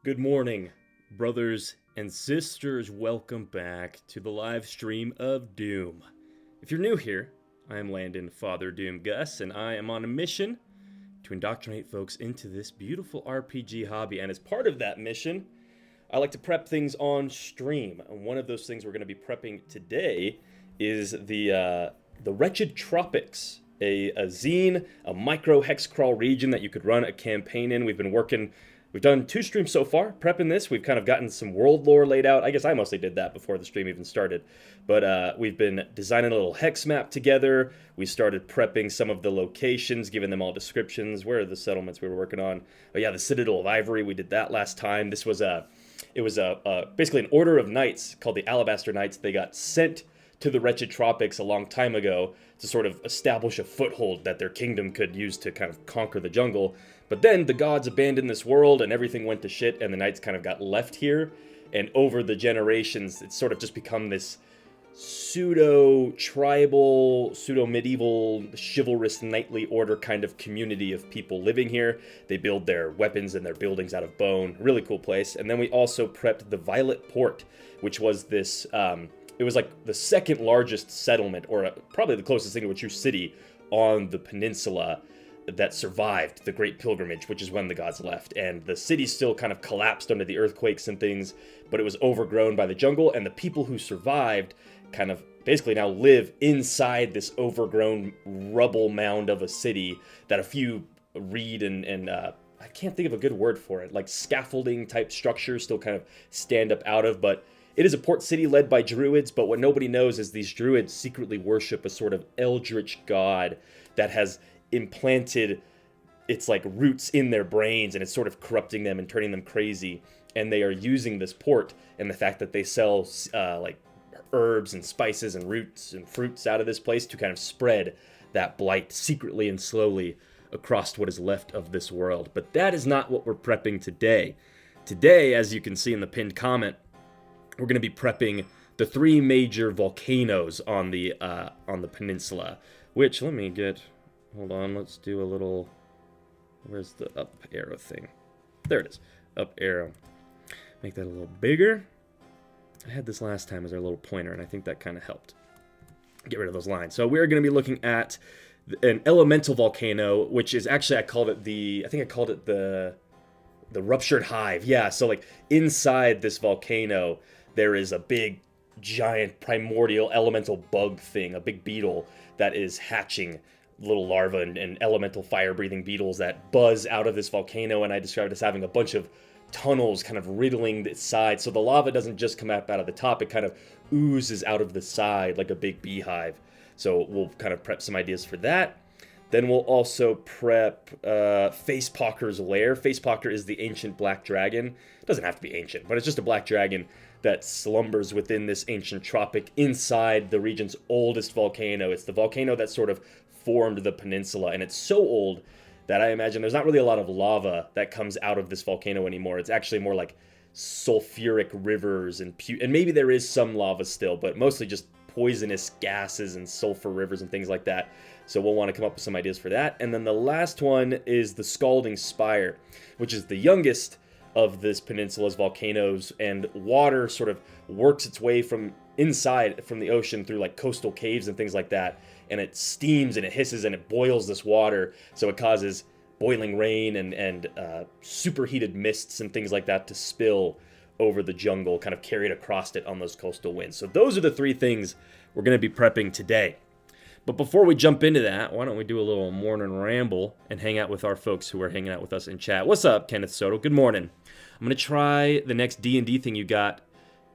Good morning, brothers and sisters. Welcome back to the live stream of Doom. If you're new here, I am Landon Father Doom Gus, and I am on a mission to indoctrinate folks into this beautiful RPG hobby. And as part of that mission, I like to prep things on stream. And one of those things we're going to be prepping today is the Retched Tropics, a zine, a micro hex crawl region that you could run a campaign in. We've done 2 streams so far, prepping this. We've kind of gotten some world lore laid out. I guess I mostly did that before the stream even started. But we've been designing a little hex map together. We started prepping some of the locations, giving them all descriptions. Where are the settlements we were working on? Oh yeah, the Citadel of Ivory. We did that last time. This was basically an order of knights called the Alabaster Knights. They got sent to the Retched Tropics a long time ago to sort of establish a foothold that their kingdom could use to kind of conquer the jungle. But then the gods abandoned this world and everything went to shit and the knights kind of got left here. And over the generations, it's sort of just become this pseudo-tribal, pseudo-medieval, chivalrous knightly order kind of community of people living here. They build their weapons and their buildings out of bone. Really cool place. And then we also prepped the Violet Port, which was this... it was like the second largest settlement, or probably the closest thing to a true city on the peninsula that survived the Great Pilgrimage, which is when the gods left. And the city still kind of collapsed under the earthquakes and things, but it was overgrown by the jungle, and the people who survived kind of basically now live inside this overgrown rubble mound of a city that a few reed and I can't think of a good word for it, like scaffolding type structures still kind of stand up out of, but it is a port city led by druids, but what nobody knows is these druids secretly worship a sort of eldritch god that has implanted its like roots in their brains, and it's sort of corrupting them and turning them crazy. And they are using this port and the fact that they sell like herbs and spices and roots and fruits out of this place to kind of spread that blight secretly and slowly across what is left of this world. But that is not what we're prepping today. Today, as you can see in the pinned comment, we're going to be prepping the 3 major volcanoes on the peninsula, which, hold on, let's do a little, where's the up arrow thing? There it is, up arrow. Make that a little bigger. I had this last time as our little pointer, and I think that kind of helped get rid of those lines. So we're going to be looking at an elemental volcano, which is actually, I called it the ruptured hive. Yeah, so like inside this volcano, there is a big, giant, primordial elemental bug thing, a big beetle that is hatching little larvae and elemental fire-breathing beetles that buzz out of this volcano, and I described it as having a bunch of tunnels kind of riddling its side, so the lava doesn't just come up out of the top, it kind of oozes out of the side like a big beehive. So we'll kind of prep some ideas for that. Then we'll also prep Facepocker's lair. Facepocker is the ancient black dragon. It doesn't have to be ancient, but it's just a black dragon that slumbers within this ancient tropic inside the region's oldest volcano. It's the volcano that sort of formed the peninsula, and it's so old that I imagine there's not really a lot of lava that comes out of this volcano anymore. It's actually more like sulfuric rivers and maybe there is some lava still, but mostly just poisonous gases and sulfur rivers and things like that. So we'll want to come up with some ideas for that. And then the last one is the Scalding Spire, which is the youngest of this peninsula's volcanoes, and water sort of works its way from inside from the ocean through like coastal caves and things like that, and it steams and it hisses and it boils this water, so it causes boiling rain and superheated mists and things like that to spill over the jungle, kind of carried across it on those coastal winds. So those are the 3 things we're going to be prepping today. But before we jump into that, why don't we do a little morning ramble and hang out with our folks who are hanging out with us in chat. What's up, Kenneth Soto? Good morning. I'm going to try the next D&D thing you got.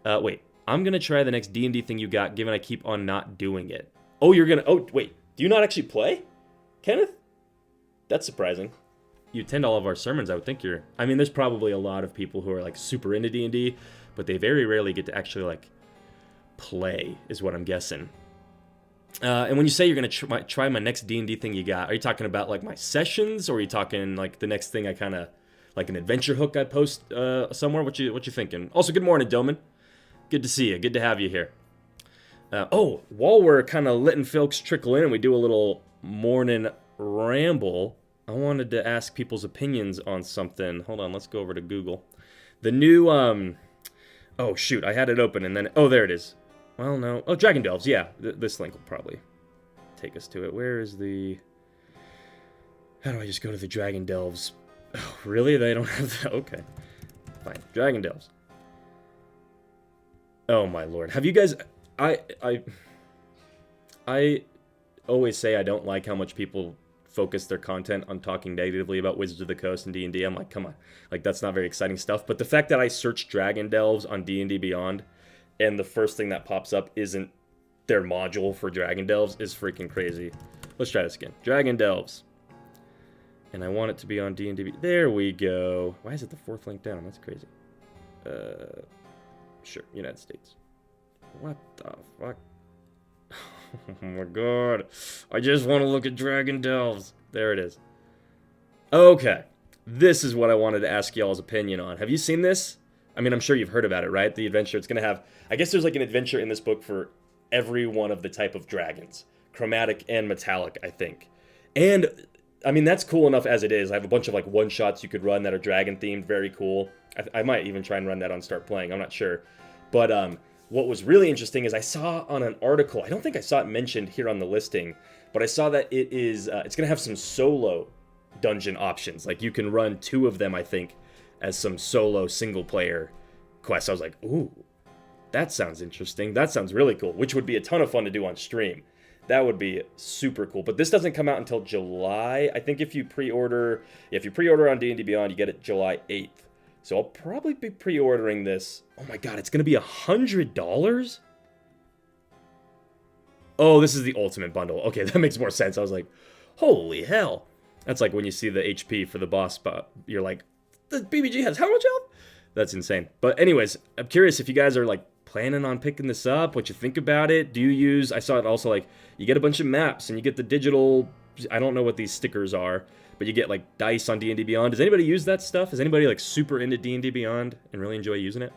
I'm going to try the next D&D thing you got, given I keep on not doing it. Oh, you're going to... Oh, wait. Do you not actually play, Kenneth? That's surprising. You attend all of our sermons, I would think you're... I mean, there's probably a lot of people who are, like, super into D&D, but they very rarely get to actually, like, play, is what I'm guessing. And when you say you're going to try my next D&D thing you got, are you talking about, like, my sessions, or are you talking, like, the next thing I kind of... like an adventure hook I post somewhere? What you thinking? Also, good morning, Doman. Good to see you. Good to have you here. While we're kind of letting folks trickle in and we do a little morning ramble, I wanted to ask people's opinions on something. Hold on, let's go over to Google. The new, oh shoot, I had it open and then, oh, there it is. Well, no, oh, Dragon Delves, yeah, this link will probably take us to it. Where is the, how do I just go to the Dragon Delves? Oh, really? They don't have that? Okay, fine, Dragon Delves. Oh my lord, have you guys, I always say I don't like how much people focus their content on talking negatively about Wizards of the Coast and D&D. I'm like, come on. Like, that's not very exciting stuff. But the fact that I search Dragon Delves on D&D Beyond, and the first thing that pops up isn't their module for Dragon Delves is freaking crazy. Let's try this again. Dragon Delves. And I want it to be on D&D. There we go. Why is it the fourth link down? That's crazy. Sure, United States. What the fuck? Oh my god. I just want to look at Dragon Delves. There it is. Okay. This is what I wanted to ask y'all's opinion on. Have you seen this? I mean, I'm sure you've heard about it, right? The adventure. It's going to have... I guess there's like an adventure in this book for every one of the type of dragons. Chromatic and metallic, I think. And, I mean, that's cool enough as it is. I have a bunch of like one-shots you could run that are dragon-themed. Very cool. I might even try and run that on Start Playing. I'm not sure. But, what was really interesting is I saw on an article, I don't think I saw it mentioned here on the listing, but I saw that it is, it's going to have some solo dungeon options. Like, you can run 2 of them, I think, as some solo single-player quests. I was like, ooh, that sounds interesting. That sounds really cool, which would be a ton of fun to do on stream. That would be super cool. But this doesn't come out until July. I think if you pre-order on D&D Beyond, you get it July 8th. So I'll probably be pre-ordering this. Oh my god, it's going to be $100? Oh, this is the ultimate bundle. Okay, that makes more sense. I was like, holy hell. That's like when you see the HP for the boss spot. You're like, the BBG has how much health? That's insane. But anyways, I'm curious if you guys are like planning on picking this up, what you think about it. Do you use, I saw it also like, you get a bunch of maps and you get the digital, I don't know what these stickers are, but you get like dice on D&D Beyond. Does anybody use that stuff? Is anybody like super into D&D Beyond and really enjoy using it?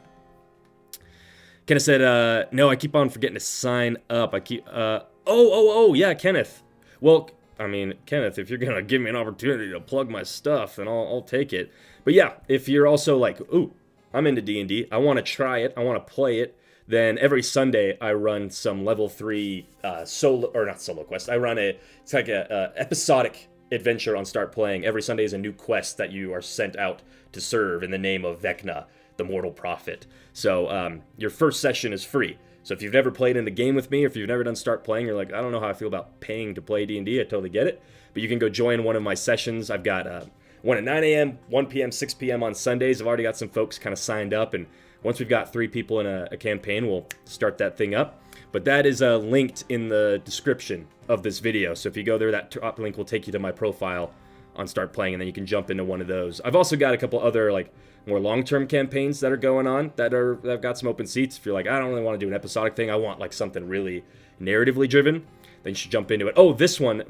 Kenneth said, no, I keep on forgetting to sign up. Yeah, Kenneth. Well, I mean, Kenneth, if you're going to give me an opportunity to plug my stuff, then I'll take it. But yeah, if you're also like, ooh, I'm into D&D, I want to try it, I want to play it, then every Sunday I run some level 3 solo quest. I run it's like a episodic adventure on Start Playing. Every Sunday is a new quest that you are sent out to serve in the name of Vecna, the mortal prophet. So your first session is free. So if you've never played in the game with me, or if you've never done Start Playing, you're like, I don't know how I feel about paying to play D&D, I totally get it. But you can go join one of my sessions. I've got one at 9 a.m., 1 p.m., 6 p.m. on Sundays. I've already got some folks kind of signed up, and once we've got 3 people in a campaign, we'll start that thing up. But that is linked in the description of this video. So if you go there, that top link will take you to my profile on Start Playing, and then you can jump into one of those. I've also got a couple other like more long-term campaigns that are going on that have got some open seats. If you're like, I don't really want to do an episodic thing, I want like something really narratively driven, then you should jump into it. Oh, this one,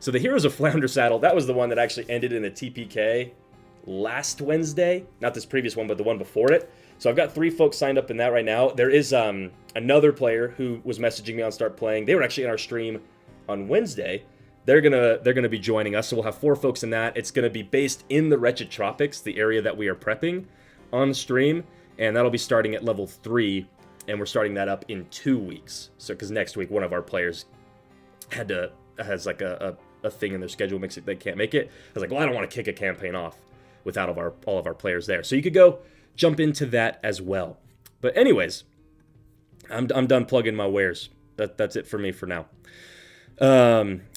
so the Heroes of Flounder Saddle, that was the one that actually ended in a TPK last Wednesday. Not this previous one, but the one before it. So I've got 3 folks signed up in that right now. There is another player who was messaging me on Start Playing. They were actually in our stream on Wednesday. They're gonna be joining us, so we'll have 4 folks in that. It's gonna be based in the Retched Tropics, the area that we are prepping on stream, and that'll be starting at level 3, and we're starting that up in 2 weeks. So, because next week one of our players has like a thing in their schedule makes it they can't make it. I was like, well, I don't want to kick a campaign off without all of our players there. So you could go jump into that as well. But anyways, I'm done plugging my wares. That's it for me for now.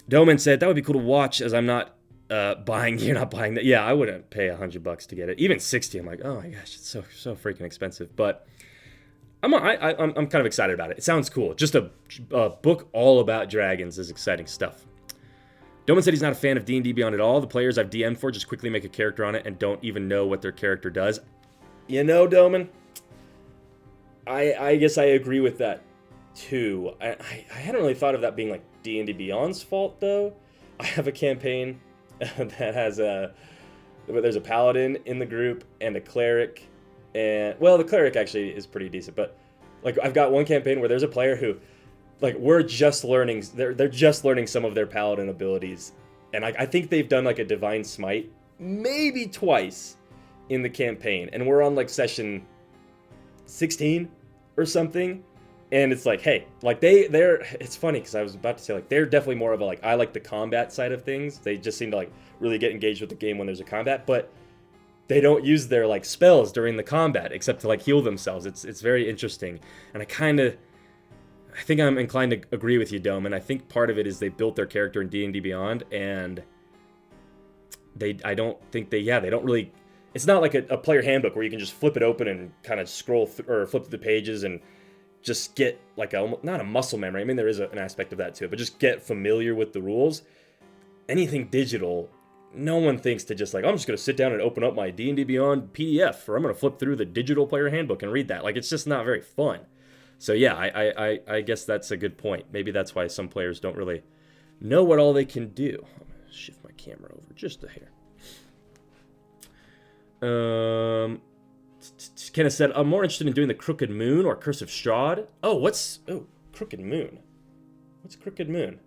Doman said that would be cool to watch, as I'm not buying. You're not buying that. Yeah, I wouldn't pay $100 to get it. Even 60. I'm like, oh my gosh, it's so freaking expensive. But I'm kind of excited about it. It sounds cool. Just a book all about dragons is exciting stuff. Doman said he's not a fan of D&D Beyond at all. The players I've DM'd for just quickly make a character on it and don't even know what their character does. You know, Doman, I guess I agree with that too. I hadn't really thought of that being like D&D Beyond's fault, though. I have a campaign that has there's a paladin in the group and a cleric, and well, the cleric actually is pretty decent, but like I've got one campaign where there's a player who, like, we're just learning, they're just learning some of their paladin abilities, and I think they've done like a divine smite maybe twice, in the campaign, and we're on like session 16 or something, and it's like, hey, like they're it's funny because I was about to say like they're definitely more of a like, I like the combat side of things. They just seem to like really get engaged with the game when there's a combat, but they don't use their like spells during the combat except to like heal themselves. It's very interesting, and I think I'm inclined to agree with you, Dome, and I think part of it is they built their character in D&D Beyond, and they don't really. It's not like a player handbook where you can just flip it open and kind of scroll or flip through the pages and just get like not a muscle memory. I mean, there is an aspect of that too, but just get familiar with the rules. Anything digital, no one thinks to just like, I'm just going to sit down and open up my D&D Beyond PDF, or I'm going to flip through the digital player handbook and read that. Like, it's just not very fun. So yeah, I guess that's a good point. Maybe that's why some players don't really know what all they can do. I'm going to shift my camera over just a hair. Kenneth said, I'm more interested in doing the Crooked Moon or Curse of Strahd. Crooked Moon. What's Crooked Moon?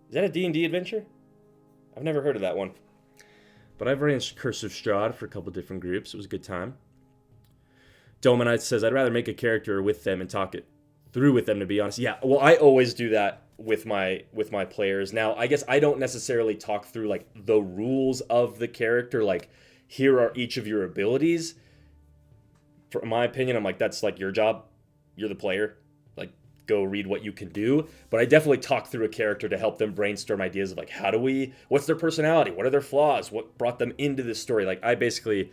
Is that a D&D adventure? I've never heard of that one. But I've ran Curse of Strahd for a couple different groups. It was a good time. Dominite says, I'd rather make a character with them and talk it through with them, to be honest. Yeah, well, I always do that with my players. Now, I guess I don't necessarily talk through like the rules of the character, like here are each of your abilities. For my opinion, I'm like, that's like your job. You're the player. Like, go read what you can do. But I definitely talk through a character to help them brainstorm ideas of like, what's their personality? What are their flaws? What brought them into this story? Like, I basically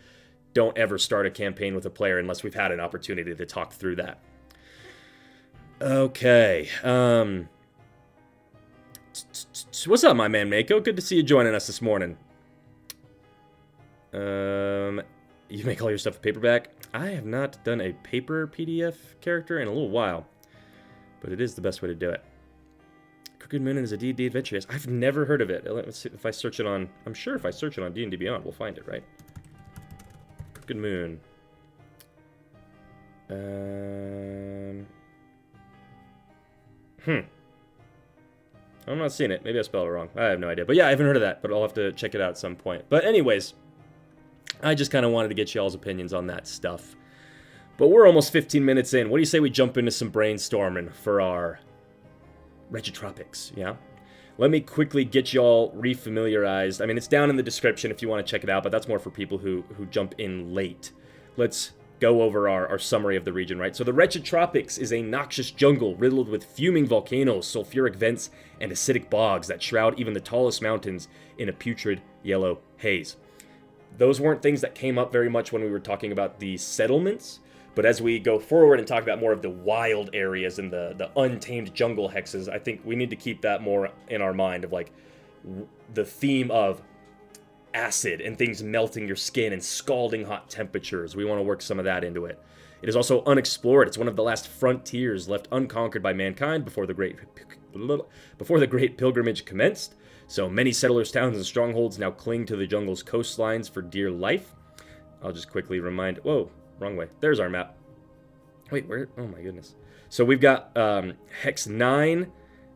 don't ever start a campaign with a player unless we've had an opportunity to talk through that. Okay. What's up, my man Mako? Good to see you joining us this morning. You make all your stuff paperback? I have not done a paper PDF character in a little while, but it is the best way to do it. Crooked Moon is a D&D adventure. Yes, I've never heard of it. Let's see if I search it on. I'm sure if I search it on D&D Beyond, we'll find it, right? Crooked Moon. I'm not seeing it. Maybe I spelled it wrong. I have no idea. But yeah, I haven't heard of that, but I'll have to check it out at some point. But anyways, I just kind of wanted to get y'all's opinions on that stuff. But we're almost 15 minutes in. What do you say we jump into some brainstorming for our Retched Tropics, yeah? Let me quickly get y'all refamiliarized. I mean, it's down in the description if you want to check it out, but that's more for people who jump in late. Let's go over our summary of the region, right? So the Retched Tropics is a noxious jungle riddled with fuming volcanoes, sulfuric vents, and acidic bogs that shroud even the tallest mountains in a putrid yellow haze. Those weren't things that came up very much when we were talking about the settlements, but as we go forward and talk about more of the wild areas and the untamed jungle hexes, I think we need to keep that more in our mind of like the theme of acid and things melting your skin and scalding hot temperatures. We want to work some of that into it. It is also unexplored. It's one of the last frontiers left unconquered by mankind before the great pilgrimage commenced. So many settlers, towns, and strongholds now cling to the jungle's coastlines for dear life. I'll just quickly remind... Whoa, wrong way. There's our map. Wait, where? Oh my goodness. So we've got Hex 9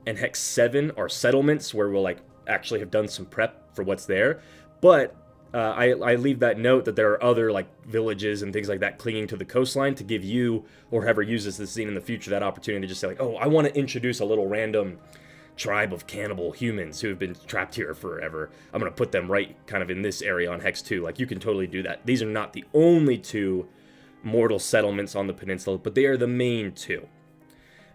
and Hex 7 are settlements where we'll like actually have done some prep for what's there. But I leave that note that there are other like villages and things like that clinging to the coastline to give you, or whoever uses this scene in the future, that opportunity to just say like, oh, I want to introduce a little random tribe of cannibal humans who have been trapped here forever. I'm going to put them right kind of in this area on Hex 2. Like, you can totally do that. These are not the only two mortal settlements on the peninsula, but they are the main two.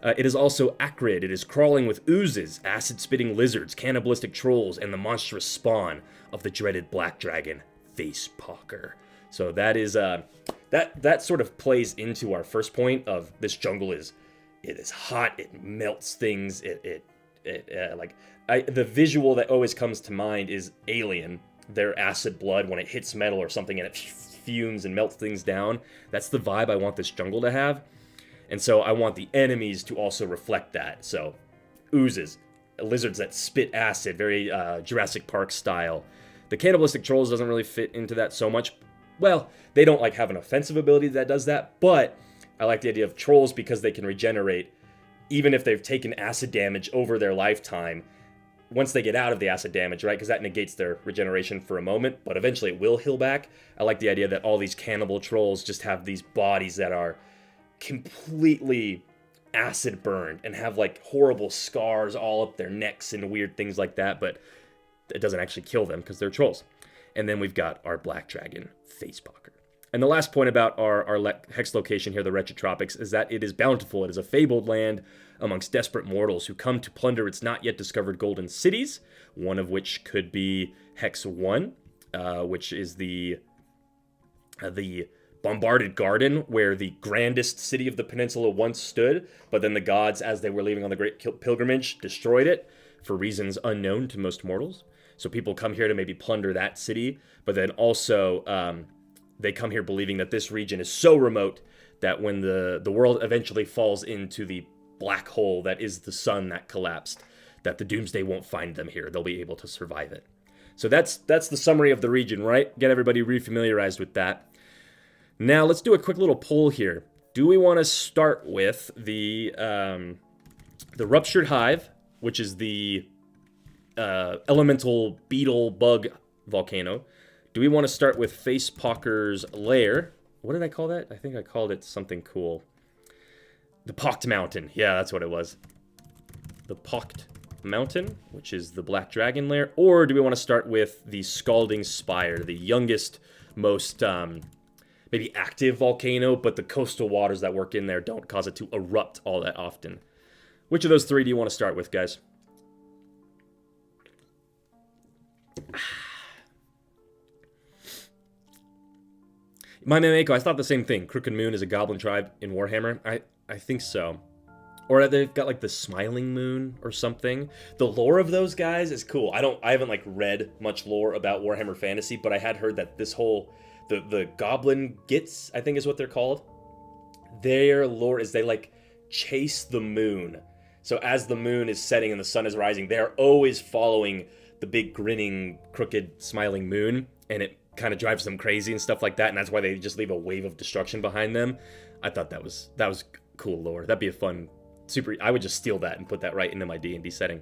It is also acrid. It is crawling with oozes, acid-spitting lizards, cannibalistic trolls, and the monstrous spawn of the dreaded black dragon, Facepocker. So that is that sort of plays into our first point of this jungle it is hot, it melts things, the visual that always comes to mind is Alien, their acid blood when it hits metal or something and it fumes and melts things down. That's the vibe I want this jungle to have. And so I want the enemies to also reflect that. So, oozes, lizards that spit acid, very Jurassic Park style. The cannibalistic trolls doesn't really fit into that so much. Well, they don't like have an offensive ability that does that, but I like the idea of trolls because they can regenerate even if they've taken acid damage over their lifetime. once they get out of the acid damage, right? Because that negates their regeneration for a moment, but eventually it will heal back. I like the idea that all these cannibal trolls just have these bodies that are completely acid burned and have like horrible scars all up their necks and weird things like that, but it doesn't actually kill them because they're trolls. And then we've got our black dragon, Facepocker. And the last point about our hex location here, the Retched Tropics, is that it is bountiful. It is a fabled land amongst desperate mortals who come to plunder its not yet discovered golden cities, one of which could be Hex 1, which is the bombarded garden where the grandest city of the peninsula once stood, but then the gods, as they were leaving on the great pilgrimage, destroyed it for reasons unknown to most mortals. So people come here to maybe plunder that city, but then also they come here believing that this region is so remote that when the world eventually falls into the black hole that is the sun that collapsed, that the Doomsday won't find them here. They'll be able to survive it. So that's the summary of the region, right? Get everybody refamiliarized with that. Now let's do a quick little poll here. Do we want to start with the Ruptured Hive, which is the elemental beetle bug volcano? Do we want to start with Facepocker's lair? What did I call that? I think I called it something cool. The Pocked Mountain. Yeah, that's what it was. The Pocked Mountain, which is the Black Dragon lair. Or do we want to start with the Scalding Spire, the youngest, most maybe active volcano, but the coastal waters that work in there don't cause it to erupt all that often? Which of those three do you want to start with, guys? My Mameko, I thought the same thing. Crooked Moon is a goblin tribe in Warhammer. I think so. Or they've got like the Smiling Moon or something. The lore of those guys is cool. I haven't like read much lore about Warhammer Fantasy, but I had heard that this whole the Goblin Gits, I think is what they're called. Their lore is they like chase the moon. So as the moon is setting and the sun is rising, they're always following the big grinning, crooked, smiling moon, and it kind of drives them crazy and stuff like that, and that's why they just leave a wave of destruction behind them. I thought that was cool lore. That'd be a fun I would just steal that and put that right into my D&D setting.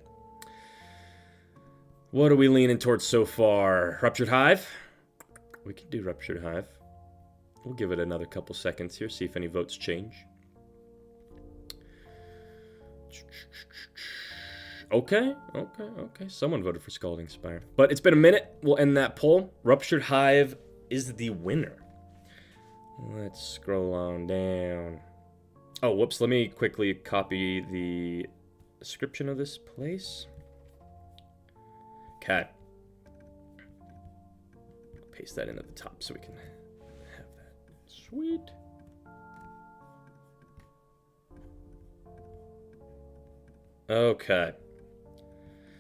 What are we leaning towards so far? Ruptured Hive? We can do Ruptured Hive. We'll give it another couple seconds here, see if any votes change. Okay. Someone voted for Scalding Spire. But it's been a minute. We'll end that poll. Ruptured Hive is the winner. Let's scroll on down. Oh, whoops. Let me quickly copy the description of this place. Okay. Paste that in at the top so we can have that. Sweet. Okay.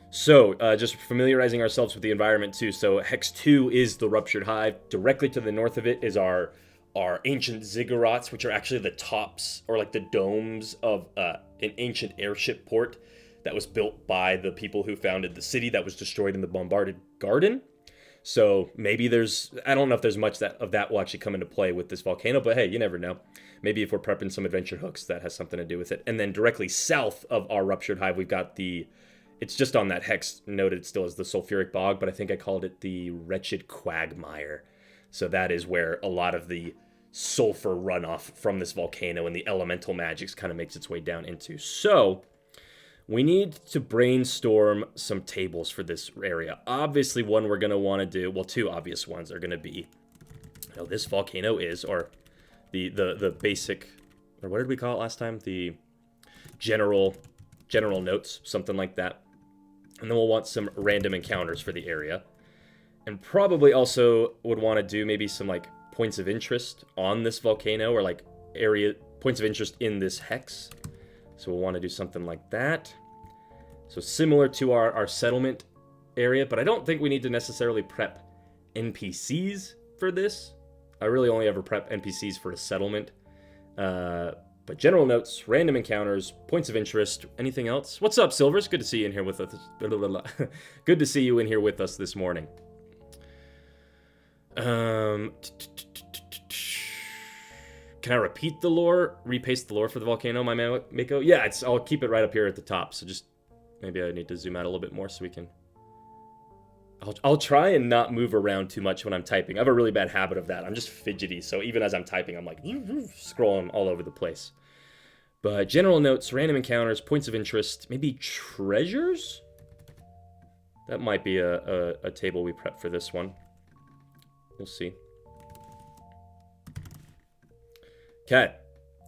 So, just familiarizing ourselves with the environment too. So, Hex 2 is the Ruptured Hive. Directly to the north of it is our ancient ziggurats, which are actually the tops or like the domes of an ancient airship port that was built by the people who founded the city that was destroyed in the bombarded garden. So maybe I don't know if there's much of that will actually come into play with this volcano, but hey, you never know. Maybe if we're prepping some adventure hooks, that has something to do with it. And then directly south of our Ruptured Hive, we've got it's just on that hex noted still as the sulfuric bog, but I think I called it the Wretched Quagmire. So that is where a lot of the sulfur runoff from this volcano and the elemental magics kind of makes its way down into. So we need to brainstorm some tables for this area. Obviously, one we're going to want to do, well, two obvious ones are going to be, this volcano is, or the basic, or what did we call it last time? The general notes, something like that. And then we'll want some random encounters for the area. And probably also would want to do maybe some like points of interest on this volcano, or like points of interest in this hex. So we'll want to do something like that. So similar to our settlement area, but I don't think we need to necessarily prep NPCs for this. I really only ever prep NPCs for a settlement. But general notes, random encounters, points of interest, anything else? What's up, Silvers? Good to see you in here with us. Good to see you in here with us this morning. Can I repeat the lore? Repaste the lore for the volcano, my Mako? Yeah, I'll keep it right up here at the top. So just Maybe I need to zoom out a little bit more so we can... I'll try and not move around too much when I'm typing. I have a really bad habit of that. I'm just fidgety, so even as I'm typing, I'm like scrolling all over the place. But general notes, random encounters, points of interest, maybe treasures? That might be a table we prep for this one. We'll see. Okay.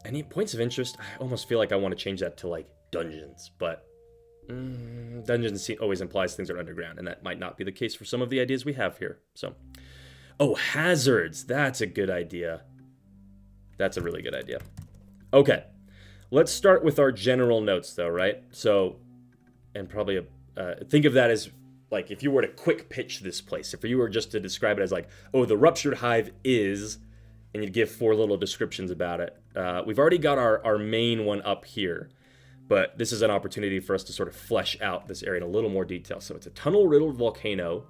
Any points of interest? I almost feel like I want to change that to, like, dungeons, but... dungeons always implies things are underground, and that might not be the case for some of the ideas we have here. So, oh, hazards. That's a good idea. That's a really good idea. Okay, let's start with our general notes, though, right? So, and probably think of that as like if you were to quick pitch this place. If you were just to describe it as like, oh, the ruptured hive is, and you'd give 4 little descriptions about it. We've already got our main one up here. But this is an opportunity for us to sort of flesh out this area in a little more detail. So it's a tunnel-riddled volcano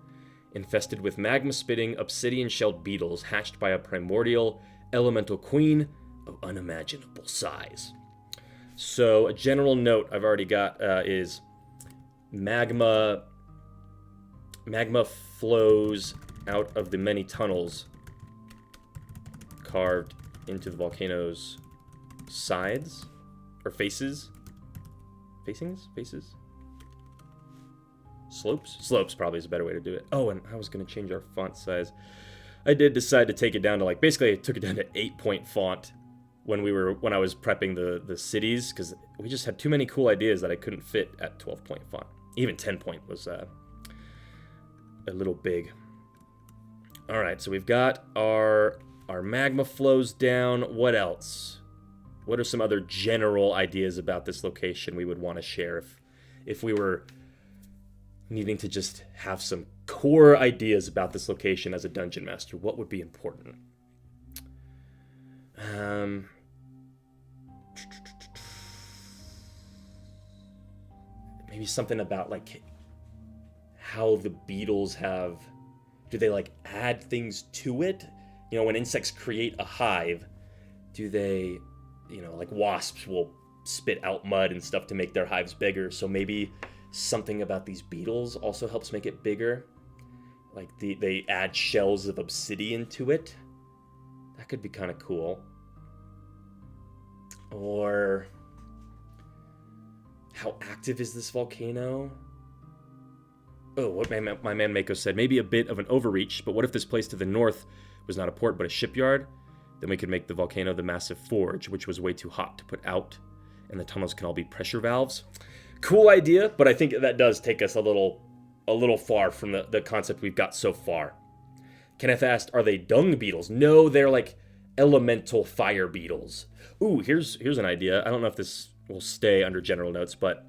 infested with magma-spitting, obsidian-shelled beetles hatched by a primordial elemental queen of unimaginable size. So a general note I've already got is magma flows out of the many tunnels carved into the volcano's sides or faces. Faces? Slopes probably is a better way to do it. Oh, and I was going to change our font size. I did decide to take it down to like, basically I took it down to 8-point font when I was prepping the cities, because we just had too many cool ideas that I couldn't fit at 12-point font. Even 10-point was a little big. All right, so we've got our magma flows down. What else? What are some other general ideas about this location we would want to share if we were needing to just have some core ideas about this location as a dungeon master? What would be important? Maybe something about like how the beetles do they like add things to it? You know, when insects create a hive, do they... You know, like wasps will spit out mud and stuff to make their hives bigger. So maybe something about these beetles also helps make it bigger. Like they add shells of obsidian to it. That could be kind of cool. Or how active is this volcano? Oh, what my man Mako said. Maybe a bit of an overreach, but what if this place to the north was not a port but a shipyard? Then we could make the volcano the massive forge, which was way too hot to put out, and the tunnels can all be pressure valves. Cool idea, but I think that does take us a little far from the concept we've got so far. Kenneth asked, are they dung beetles? No, they're like elemental fire beetles. Ooh, here's an idea. I don't know if this will stay under general notes, but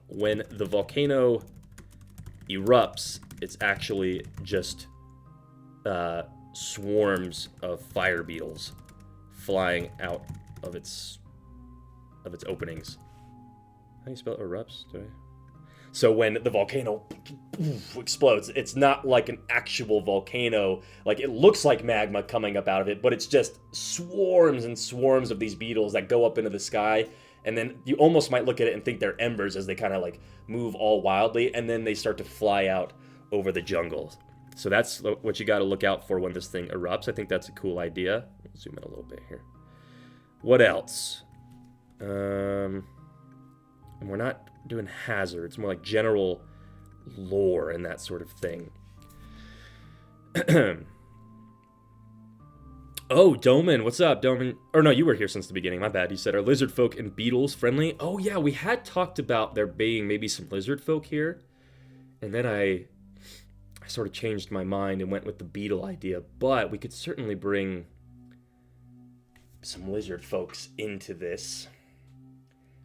when the volcano erupts, it's actually just... swarms of fire beetles flying out of its openings. How do you spell erupts? So when the volcano explodes, it's not like an actual volcano. Like, it looks like magma coming up out of it, but it's just swarms and swarms of these beetles that go up into the sky, and then you almost might look at it and think they're embers as they kind of like move all wildly, and then they start to fly out over the jungles. So that's what you got to look out for when this thing erupts. I think that's a cool idea. Zoom in a little bit here. What else? And we're not doing hazards, more like general lore and that sort of thing. Oh, Doman, what's up, Doman? Or no, you were here since the beginning, my bad. You said, are lizard folk and beetles friendly? Oh yeah, we had talked about there being maybe some lizard folk here. And then I sort of changed my mind and went with the beetle idea, but we could certainly bring some lizard folks into this.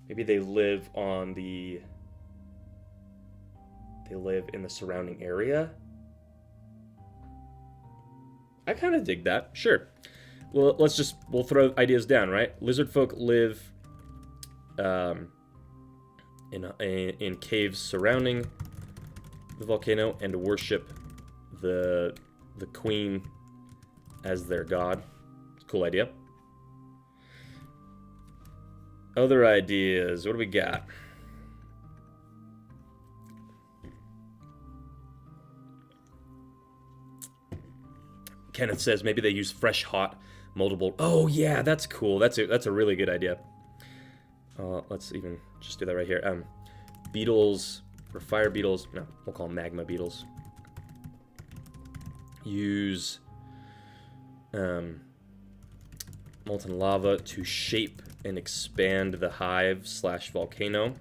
Maybe they live in the surrounding area. I kind of dig that. Sure. Well, we'll throw ideas down, right? Lizard folk live in caves surrounding the volcano and worship the queen as their god. Cool idea. Other ideas. What do we got? Kenneth says maybe they use fresh, hot, multiple... Oh, yeah, that's cool. That's a really good idea. Let's even just do that right here. Beetles, or fire beetles... No, we'll call them magma beetles. Use molten lava to shape and expand the hive / volcano.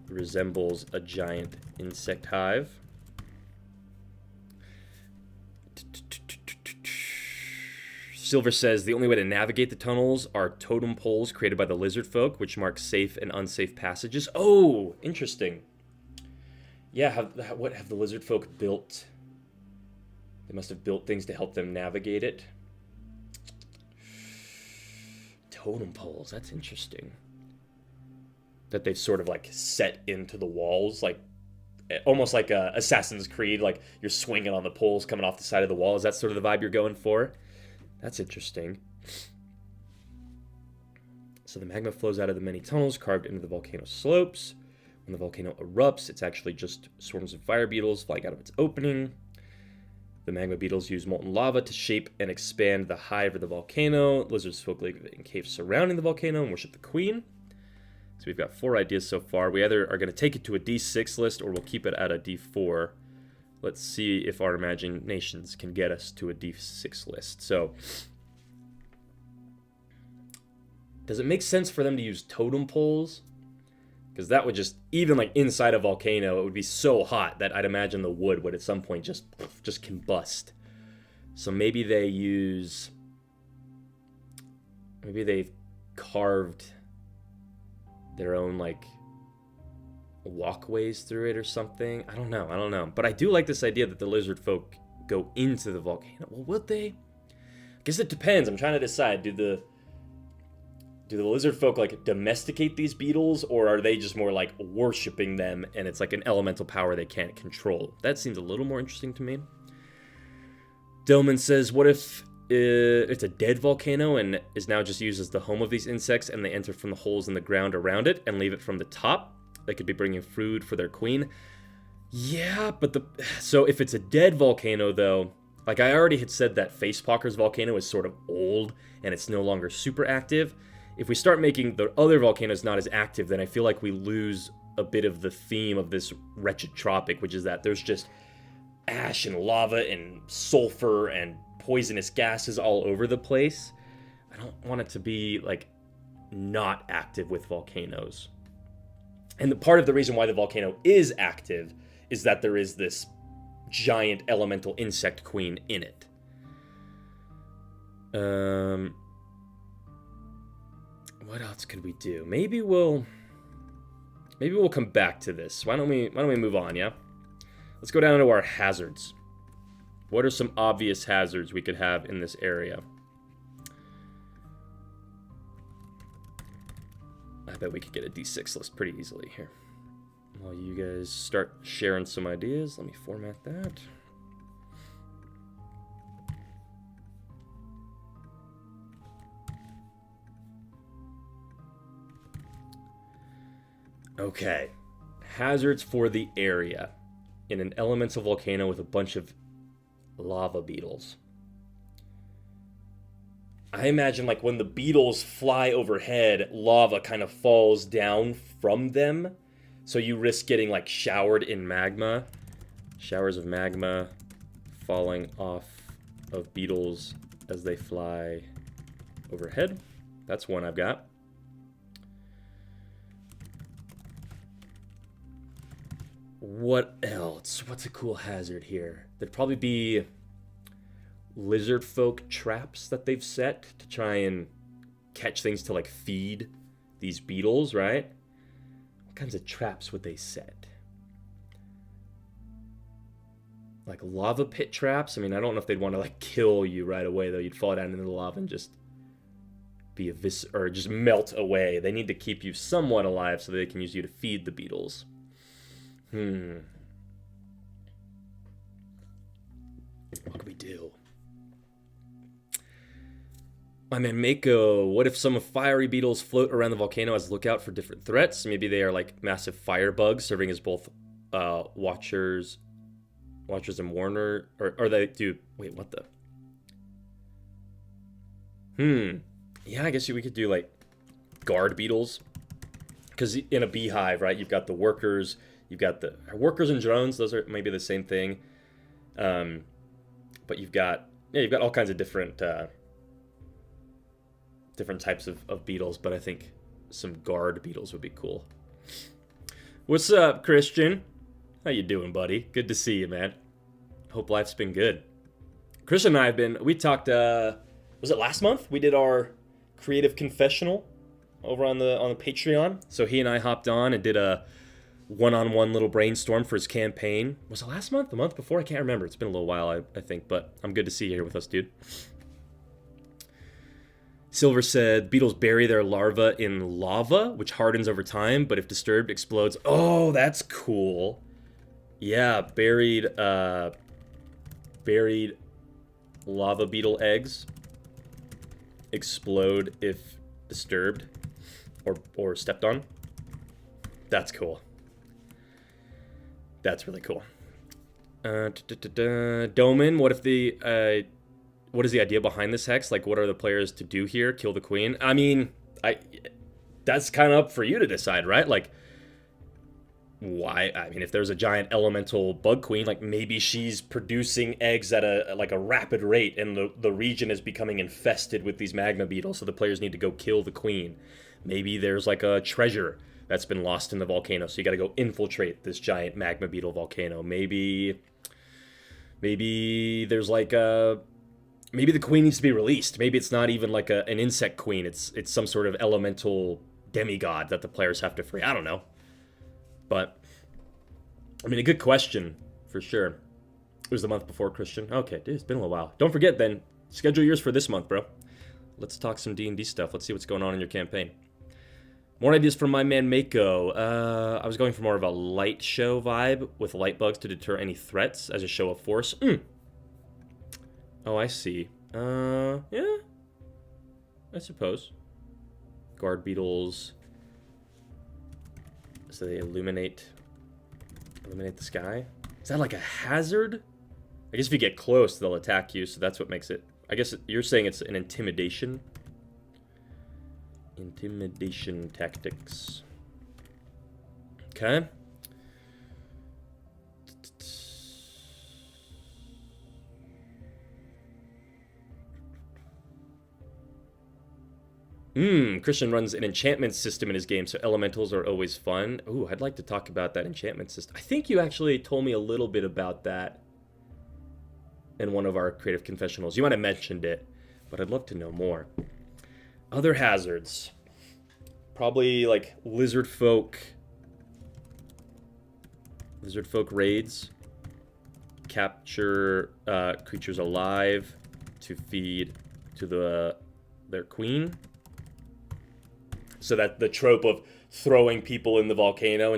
Resembles a giant insect hive. Silver says the only way to navigate the tunnels are totem poles created by the lizard folk, which mark safe and unsafe passages. Oh, interesting. Yeah, what have the lizard folk built? They must have built things to help them navigate it. Totem poles, that's interesting. That they've sort of like set into the walls, like almost like Assassin's Creed, like you're swinging on the poles coming off the side of the wall. Is that sort of the vibe you're going for? That's interesting. So the magma flows out of the many tunnels carved into the volcano slopes. When the volcano erupts, it's actually just swarms of fire beetles flying out of its opening. The magma beetles use molten lava to shape and expand the hive of the volcano. Lizards folk live in caves surrounding the volcano and worship the queen. So we've got 4 ideas so far. We either are going to take it to a D6 list or we'll keep it at a D4. Let's see if our imaginations can get us to a D6 list. So, does it make sense for them to use totem poles? Because that would just, even like inside a volcano, it would be so hot that I'd imagine the wood would at some point just combust. So maybe they use, maybe they've carved their own like walkways through it or something. I don't know. But I do like this idea that the lizard folk go into the volcano. Well, would they? I guess it depends. I'm trying to decide. Do the lizard folk like domesticate these beetles, or are they just more like worshipping them and it's like an elemental power they can't control? That seems a little more interesting to me. Delman says, what if it's a dead volcano and is now just used as the home of these insects and they enter from the holes in the ground around it and leave it from the top? They could be bringing food for their queen. Yeah, but so if it's a dead volcano, though, like I already had said that Facepocker's volcano is sort of old and it's no longer super active. If we start making the other volcanoes not as active, then I feel like we lose a bit of the theme of this Retched Tropic, which is that there's just ash and lava and sulfur and poisonous gases all over the place. I don't want it to be like not active with volcanoes. And part of the reason why the volcano is active is that there is this giant elemental insect queen in it. What else could we do? Maybe we'll come back to this. Why don't we move on, yeah? Let's go down to our hazards. What are some obvious hazards we could have in this area? I bet we could get a D6 list pretty easily here. While you guys start sharing some ideas, let me format that. Okay. Hazards for the area. In an elemental volcano with a bunch of lava beetles. I imagine like when the beetles fly overhead, lava kind of falls down from them. So you risk getting like showered in magma. Showers of magma falling off of beetles as they fly overhead. That's one I've got. What else? What's a cool hazard here? There'd probably be lizard folk traps that they've set to try and catch things to like feed these beetles, right? What kinds of traps would they set? Like lava pit traps? I mean, I don't know if they'd want to like kill you right away though. You'd fall down into the lava and just be or just melt away. They need to keep you somewhat alive so they can use you to feed the beetles. What could we do? I mean, what if some fiery beetles float around the volcano as a lookout for different threats? Maybe they are like massive fire bugs serving as both watchers Watchers and Warner, or they do. Wait, what the? Yeah, I guess we could do like guard beetles, because in a beehive, right? You've got the workers, you've got the workers and drones. Those are maybe the same thing, but you've got all kinds of different different types of beetles. But I think some guard beetles would be cool. What's up, Christian? How you doing, buddy? Good to see you, man. Hope life's been good. Christian and I we talked, was it last month? We did our creative confessional over on the Patreon. So he and I hopped on and did a one-on-one little brainstorm for his campaign. Was it last month? The month before? I can't remember. It's been a little while, I think, but I'm good to see you here with us, dude. Silver said, beetles bury their larvae in lava, which hardens over time, but if disturbed, explodes. Oh, that's cool. Yeah, buried lava beetle eggs explode if disturbed or stepped on. That's cool. That's really cool. Doman, what is the idea behind this hex? Like, what are the players to do here? Kill the queen? I mean, that's kind of up for you to decide, right? Like, why? I mean, if there's a giant elemental bug queen, like maybe she's producing eggs at a rapid rate, and the region is becoming infested with these magma beetles, so the players need to go kill the queen. Maybe there's like a treasure that's been lost in the volcano, so you got to go infiltrate this giant magma beetle volcano. Maybe there's like maybe the queen needs to be released. Maybe it's not even like an insect queen. It's some sort of elemental demigod that the players have to free. I don't know. But, I mean, a good question, for sure. It was the month before, Christian. Okay, dude, it's been a little while. Don't forget, then, schedule yours for this month, bro. Let's talk some D&D stuff. Let's see what's going on in your campaign. More ideas from my man, Mako. I was going for more of a light show vibe with light bugs to deter any threats as a show of force. Oh, I see. Yeah. I suppose. Guard beetles. So they illuminate the sky. Is that like a hazard? I guess if you get close, they'll attack you, so that's what makes it... I guess you're saying it's an intimidation. Intimidation tactics. Okay. Christian runs an enchantment system in his game, so elementals are always fun. Ooh, I'd like to talk about that enchantment system. I think you actually told me a little bit about that in one of our creative confessionals. You might have mentioned it, but I'd love to know more. Other hazards. Probably like lizard folk raids. Capture creatures alive to feed to their queen. So that the trope of throwing people in the volcano,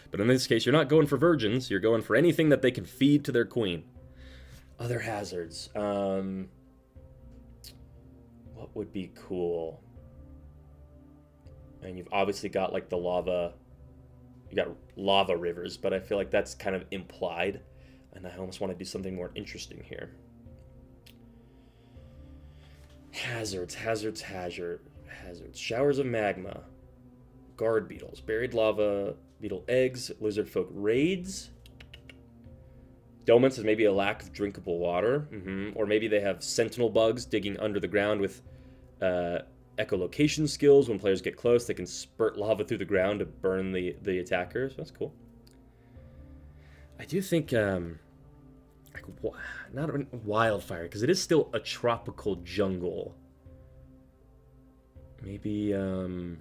but in this case, you're not going for virgins. You're going for anything that they can feed to their queen. Other hazards. What would be cool? And you've obviously got like the lava. You got lava rivers, but I feel like that's kind of implied, and I almost want to do something more interesting here. Hazards. Showers of magma. Guard beetles. Buried lava beetle eggs. Lizard folk raids. Dolmens is maybe a lack of drinkable water. Or maybe they have sentinel bugs digging under the ground with echolocation skills. When players get close, they can spurt lava through the ground to burn the attackers. That's cool. I do think not a wildfire, because it is still a tropical jungle. Maybe, Dang,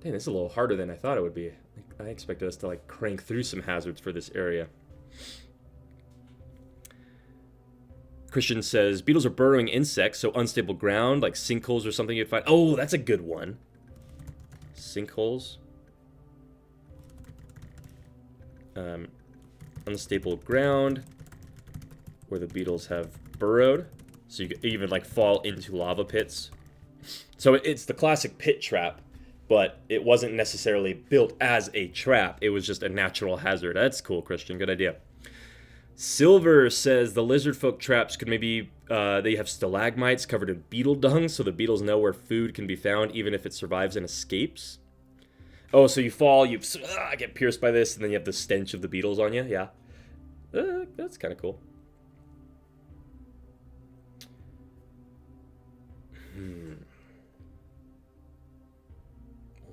this is a little harder than I thought it would be. I expected us to, like, crank through some hazards for this area. Christian says, beetles are burrowing insects, so unstable ground, like sinkholes or something you'd find. Oh, that's a good one. Sinkholes. Unstable ground where the beetles have burrowed. So you could even like fall into lava pits. So it's the classic pit trap, but it wasn't necessarily built as a trap. It was just a natural hazard. That's cool, Christian. Good idea. Silver says the lizard folk traps could maybe, they have stalagmites covered in beetle dung, so the beetles know where food can be found, even if it survives and escapes. Oh, so you fall, you get pierced by this, and then you have the stench of the beetles on you? Yeah. That's kind of cool.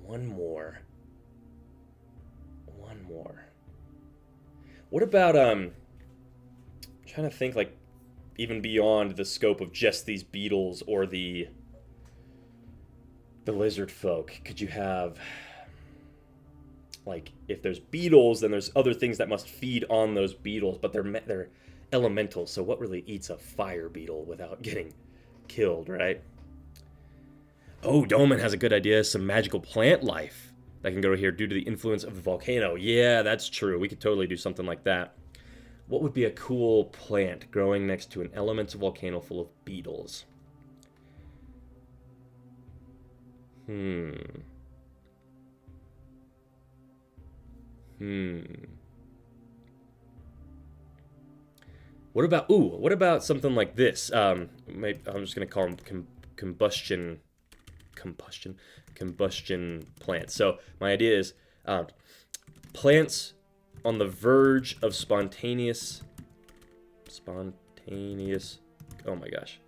One more. What about, I'm trying to think, like, even beyond the scope of just these beetles or the lizard folk. Could you have, like, if there's beetles, then there's other things that must feed on those beetles, but they're elemental, so what really eats a fire beetle without getting killed, right? Oh, Dolman has a good idea. Some magical plant life that can go here due to the influence of the volcano. Yeah, that's true. We could totally do something like that. What would be a cool plant growing next to an elemental volcano full of beetles? What about something like this? I'm just gonna call them combustion plants. So my idea is plants on the verge of spontaneous. Oh my gosh,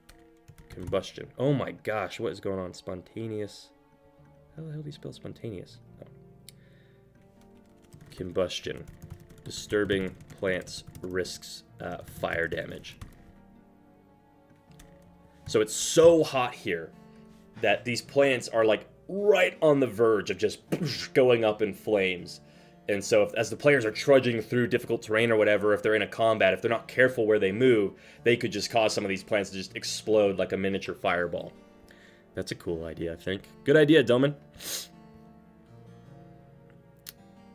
combustion. Oh my gosh, what is going on? Spontaneous. How the hell do you spell spontaneous? Oh. Combustion. Disturbing plants risks fire damage. So it's so hot here that these plants are like right on the verge of just going up in flames. And so as the players are trudging through difficult terrain or whatever, if they're in a combat, if they're not careful where they move, they could just cause some of these plants to just explode like a miniature fireball. That's a cool idea, I think. Good idea, Doman.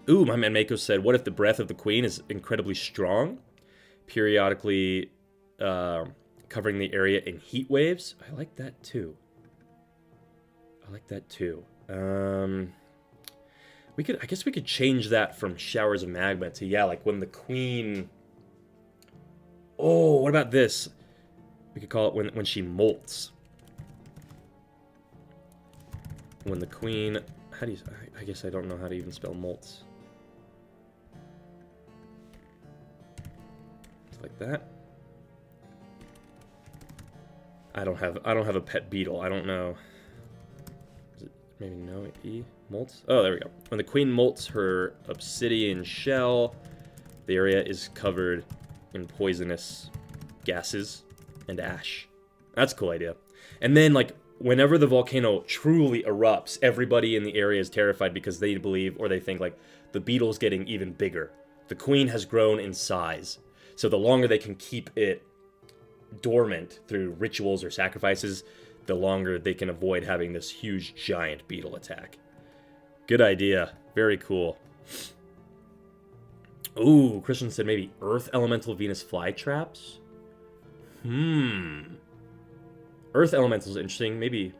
Ooh, my man Mako said, what if the breath of the queen is incredibly strong? Periodically covering the area in heat waves? I like that too. I guess we could change that from showers of magma to, yeah, like when the queen... Oh, what about this? We could call it when she molts. When the queen... How do you... I guess I don't know how to even spell molts. Like that. I don't have a pet beetle. I don't know. Is it maybe no E? Molts? Oh, there we go. When the queen molts her obsidian shell, the area is covered in poisonous gases and ash. That's a cool idea. And then, like, whenever the volcano truly erupts, everybody in the area is terrified because they believe, or they think, like, the beetle's getting even bigger. The queen has grown in size. So the longer they can keep it dormant through rituals or sacrifices, the longer they can avoid having this huge giant beetle attack. Good idea. Very cool. Ooh, Christian said maybe Earth Elemental Venus flytraps? Earth Elemental is interesting. Maybe...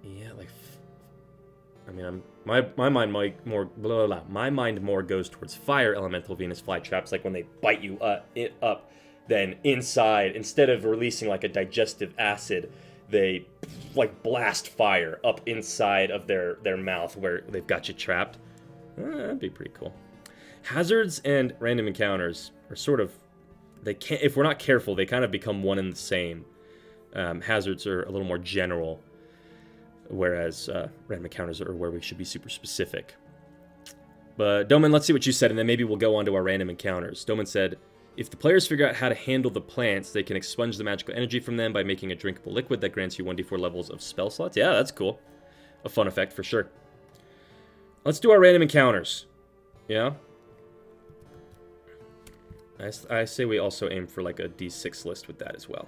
Yeah, like... I mean, my mind more my mind more goes towards Fire Elemental Venus flytraps, like when they bite you up, then inside, instead of releasing like a digestive acid, they like blast fire up inside of their mouth where they've got you trapped. That'd be pretty cool. Hazards and random encounters are sort of, they can't, if we're not careful, they kind of become one and the same. Hazards are a little more general, whereas random encounters are where we should be super specific. But Doman, let's see what you said, and then maybe we'll go on to our random encounters. Doman said, if the players figure out how to handle the plants, they can expunge the magical energy from them by making a drinkable liquid that grants you 1d4 levels of spell slots. Yeah, that's cool. A fun effect for sure. Let's do our random encounters. Yeah? I say we also aim for like a d6 list with that as well.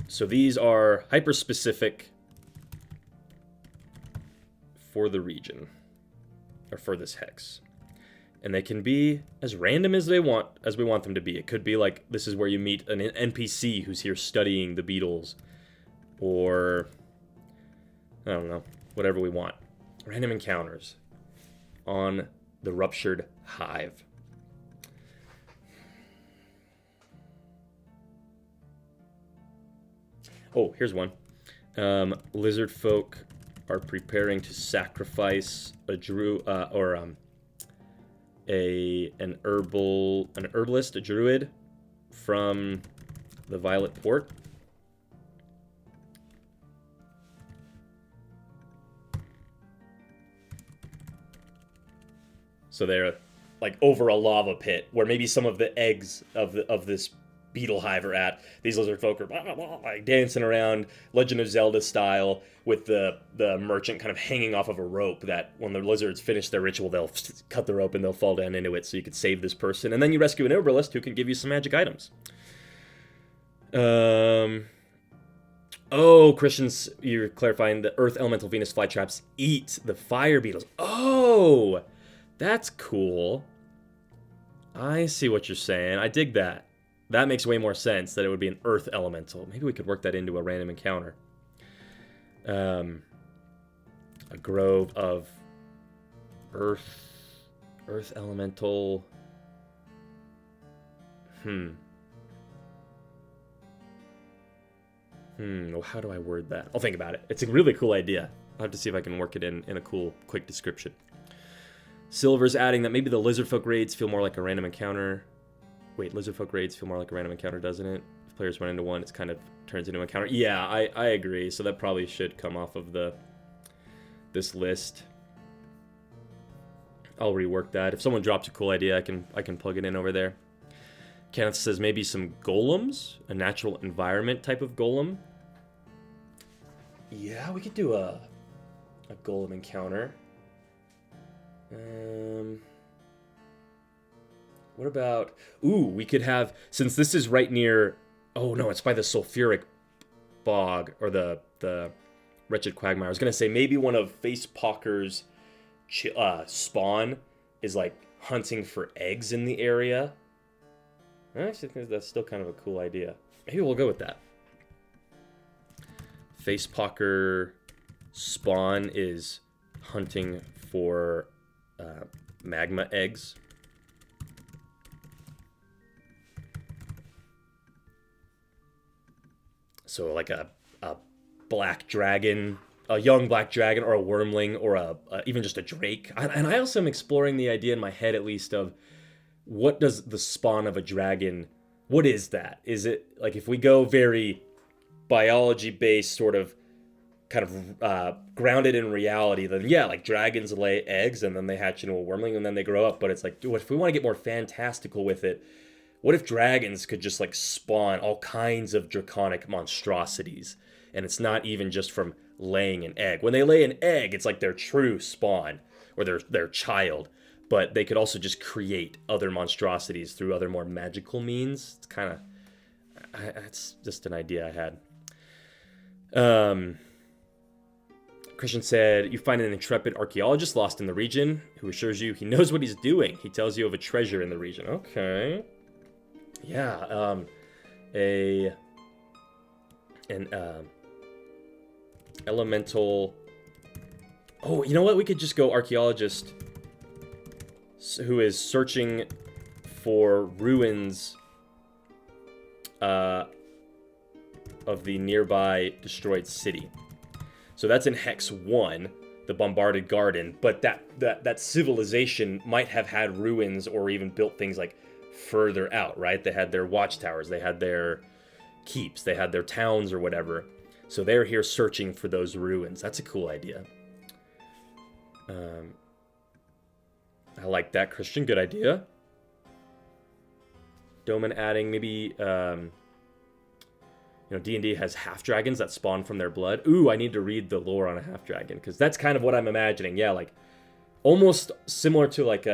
So these are hyper-specific for the region, or for this hex. And they can be as random as we want them to be. It could be like, this is where you meet an NPC who's here studying the beetles. Or, I don't know, whatever we want. Random encounters on the Ruptured Hive. Oh, here's one. Lizard folk are preparing to sacrifice a an herbalist, a druid from the Violet Port. So they're like over a lava pit where maybe some of the eggs of this beetle hive are at. These lizard folk are like dancing around Legend of Zelda style with the merchant kind of hanging off of a rope that when the lizards finish their ritual, they'll cut the rope and they'll fall down into it so you could save this person. And then you rescue an herbalist who can give you some magic items. Oh, Christians, you're clarifying the Earth Elemental Venus flytraps eat the fire beetles. Oh, that's cool. I see what you're saying. I dig that. That makes way more sense that it would be an Earth Elemental. Maybe we could work that into a random encounter. A grove of Earth Elemental. How do I word that? I'll think about it. It's a really cool idea. I'll have to see if I can work it in a cool, quick description. Silver's adding that maybe the lizard folk raids feel more like a random encounter. Wait, lizard folk raids feel more like a random encounter, doesn't it? If players run into one, it kind of turns into an encounter. Yeah, I agree. So that probably should come off of this list. I'll rework that. If someone drops a cool idea, I can plug it in over there. Kenneth says maybe some golems, a natural environment type of golem. Yeah, we could do a golem encounter. What about... Ooh, we could have... Since this is right near... Oh, no, it's by the sulfuric bog, or the Retched Quagmire. I was going to say, maybe one of Facepocker's spawn is, like, hunting for eggs in the area. I actually think that's still kind of a cool idea. Maybe we'll go with that. Facepocker spawn is hunting for magma eggs. So like a black dragon, a young black dragon, or a wormling, or even just a drake. And I also am exploring the idea in my head, at least, of what does the spawn of a dragon, what is that? Is it, like, if we go very biology-based, sort of, kind of grounded in reality, then yeah, like dragons lay eggs and then they hatch into a wormling and then they grow up. But it's like, if we want to get more fantastical with it, what if dragons could just like spawn all kinds of draconic monstrosities? And it's not even just from laying an egg. When they lay an egg, it's like their true spawn or their child. But they could also just create other monstrosities through other more magical means. It's kind of... That's just an idea I had. Christian said, you find an intrepid archaeologist lost in the region who assures you he knows what he's doing. He tells you of a treasure in the region. Okay. Yeah, an elemental... Oh, you know what? We could just go archaeologist who is searching for ruins of the nearby destroyed city. So that's in Hex 1, the bombarded garden, but that civilization might have had ruins or even built things like further out, right? They had their watchtowers, they had their keeps, they had their towns or whatever. So they're here searching for those ruins. That's a cool idea. I like that, Christian. Good idea. Doman adding maybe... D&D has half-dragons that spawn from their blood. Ooh, I need to read the lore on a half-dragon, because that's kind of what I'm imagining. Yeah, like, almost similar to, like,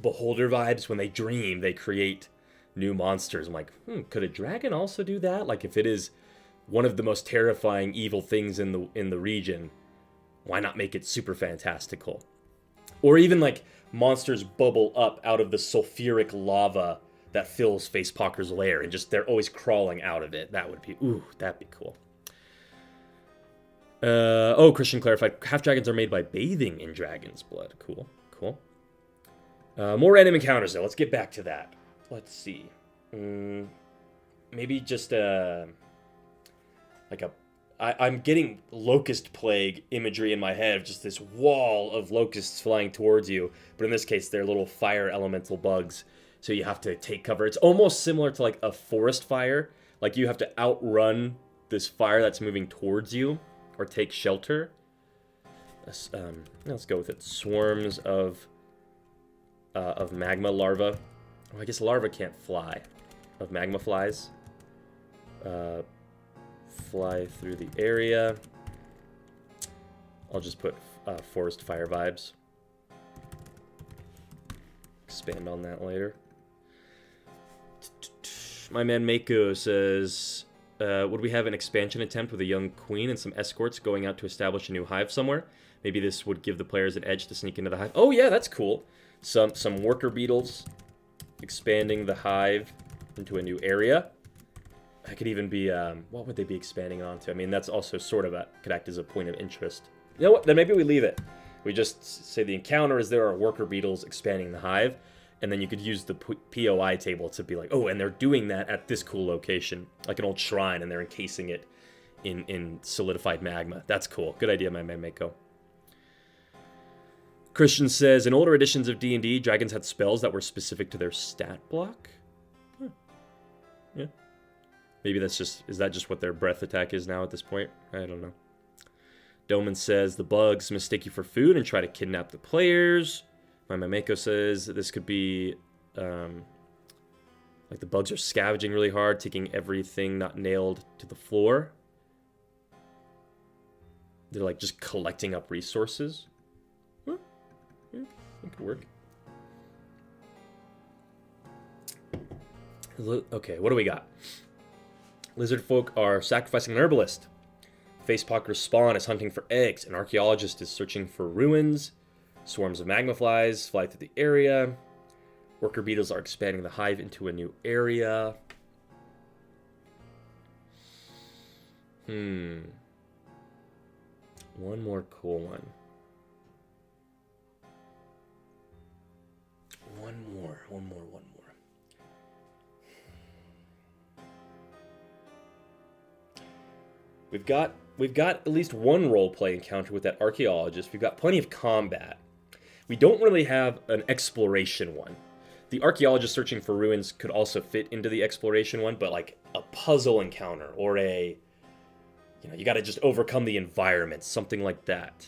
Beholder vibes. When they dream, they create new monsters. I'm like, could a dragon also do that? Like, if it is one of the most terrifying evil things in the region, why not make it super fantastical? Or even like monsters bubble up out of the sulfuric lava that fills Facepocker's lair, and just they're always crawling out of it. That would be, ooh, that'd be cool. Oh, Christian clarified, half dragons are made by bathing in dragon's blood. Cool, cool. More random encounters though. Let's get back to that. Let's see. Maybe just like a. I'm getting locust plague imagery in my head of just this wall of locusts flying towards you. But in this case, they're little fire elemental bugs. So you have to take cover. It's almost similar to like a forest fire. Like you have to outrun this fire that's moving towards you or take shelter. Let's go with it. Swarms of magma larvae. Oh, I guess larvae can't fly. Of magma flies. Fly through the area. I'll just put forest fire vibes. Expand on that later. My man Mako says, would we have an expansion attempt with a young queen and some escorts going out to establish a new hive somewhere? Maybe this would give the players an edge to sneak into the hive. Oh yeah, that's cool. Some worker beetles expanding the hive into a new area. That could even be, what would they be expanding onto? I mean, that's also sort of could act as a point of interest. You know what? Then maybe we leave it. We just say the encounter is there are worker beetles expanding the hive, and then you could use the POI table to be like, oh, and they're doing that at this cool location, like an old shrine, and they're encasing it in solidified magma. That's cool. Good idea, my man Mako. Christian says, in older editions of D&D, dragons had spells that were specific to their stat block. Yeah. Maybe that's just, is that just what their breath attack is now at this point? I don't know. Doman says, the bugs mistake you for food and try to kidnap the players. My Mameko says, this could be, like the bugs are scavenging really hard, taking everything not nailed to the floor. They're like just collecting up resources. Huh? Yeah, that could work. Okay, what do we got? Lizard folk are sacrificing an herbalist. Facepocker's spawn is hunting for eggs. An archaeologist is searching for ruins. Swarms of magma flies fly through the area. Worker beetles are expanding the hive into a new area. One more cool one. One more. We've got at least one roleplay encounter with that archaeologist. We've got plenty of combat. We don't really have an exploration one. The archaeologist searching for ruins could also fit into the exploration one, but like a puzzle encounter or a, you got to just overcome the environment, something like that.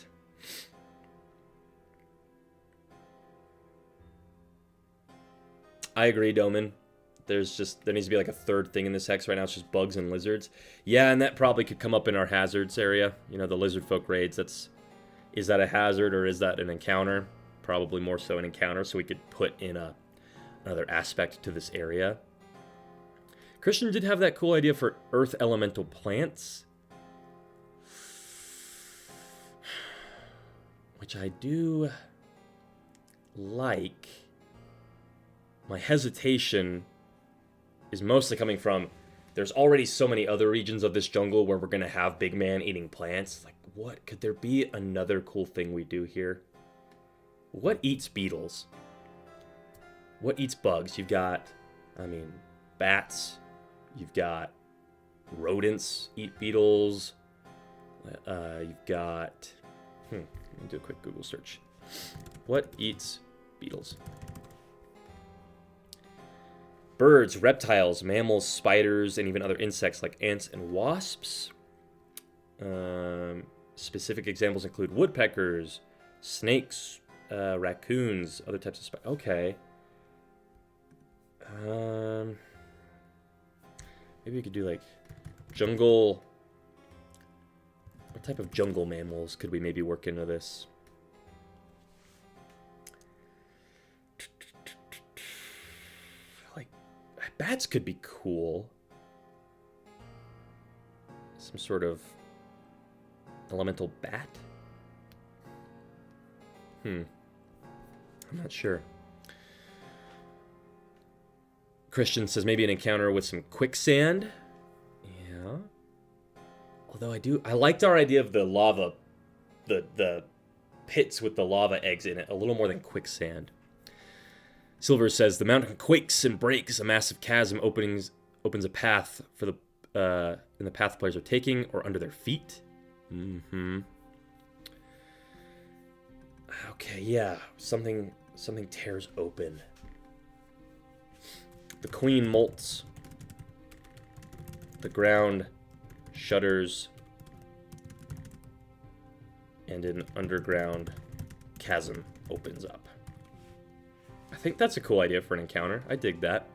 I agree, Doman. There needs to be like a third thing in this hex. Right now it's just bugs and lizards. Yeah, and that probably could come up in our hazards area. The lizard folk raids. Is that a hazard or is that an encounter? Probably more so an encounter, so we could put in another aspect to this area. Christian did have that cool idea for earth elemental plants, which I do like. My hesitation is mostly coming from, there's already so many other regions of this jungle where we're going to have big man eating plants. Like, what? Could there be another cool thing we do here? What eats beetles? What eats bugs? You've got, bats. You've got rodents eat beetles. You've got, let me do a quick Google search. What eats beetles? Birds, reptiles, mammals, spiders, and even other insects like ants and wasps. Specific examples include woodpeckers, snakes, raccoons, other types of spiders. Okay. Maybe we could do like jungle. What type of jungle mammals could we maybe work into this? Bats could be cool. Some sort of elemental bat. I'm not sure. Christian says maybe an encounter with some quicksand. Yeah. Although I liked our idea of the lava, the pits with the lava eggs in it a little more than quicksand. Silver says the mountain quakes and breaks. A massive chasm opens a path for the in the path players are taking or under their feet. Mm-hmm. Okay, yeah, something tears open. The queen molts. The ground shudders. And an underground chasm opens up. I think that's a cool idea for an encounter. I dig that.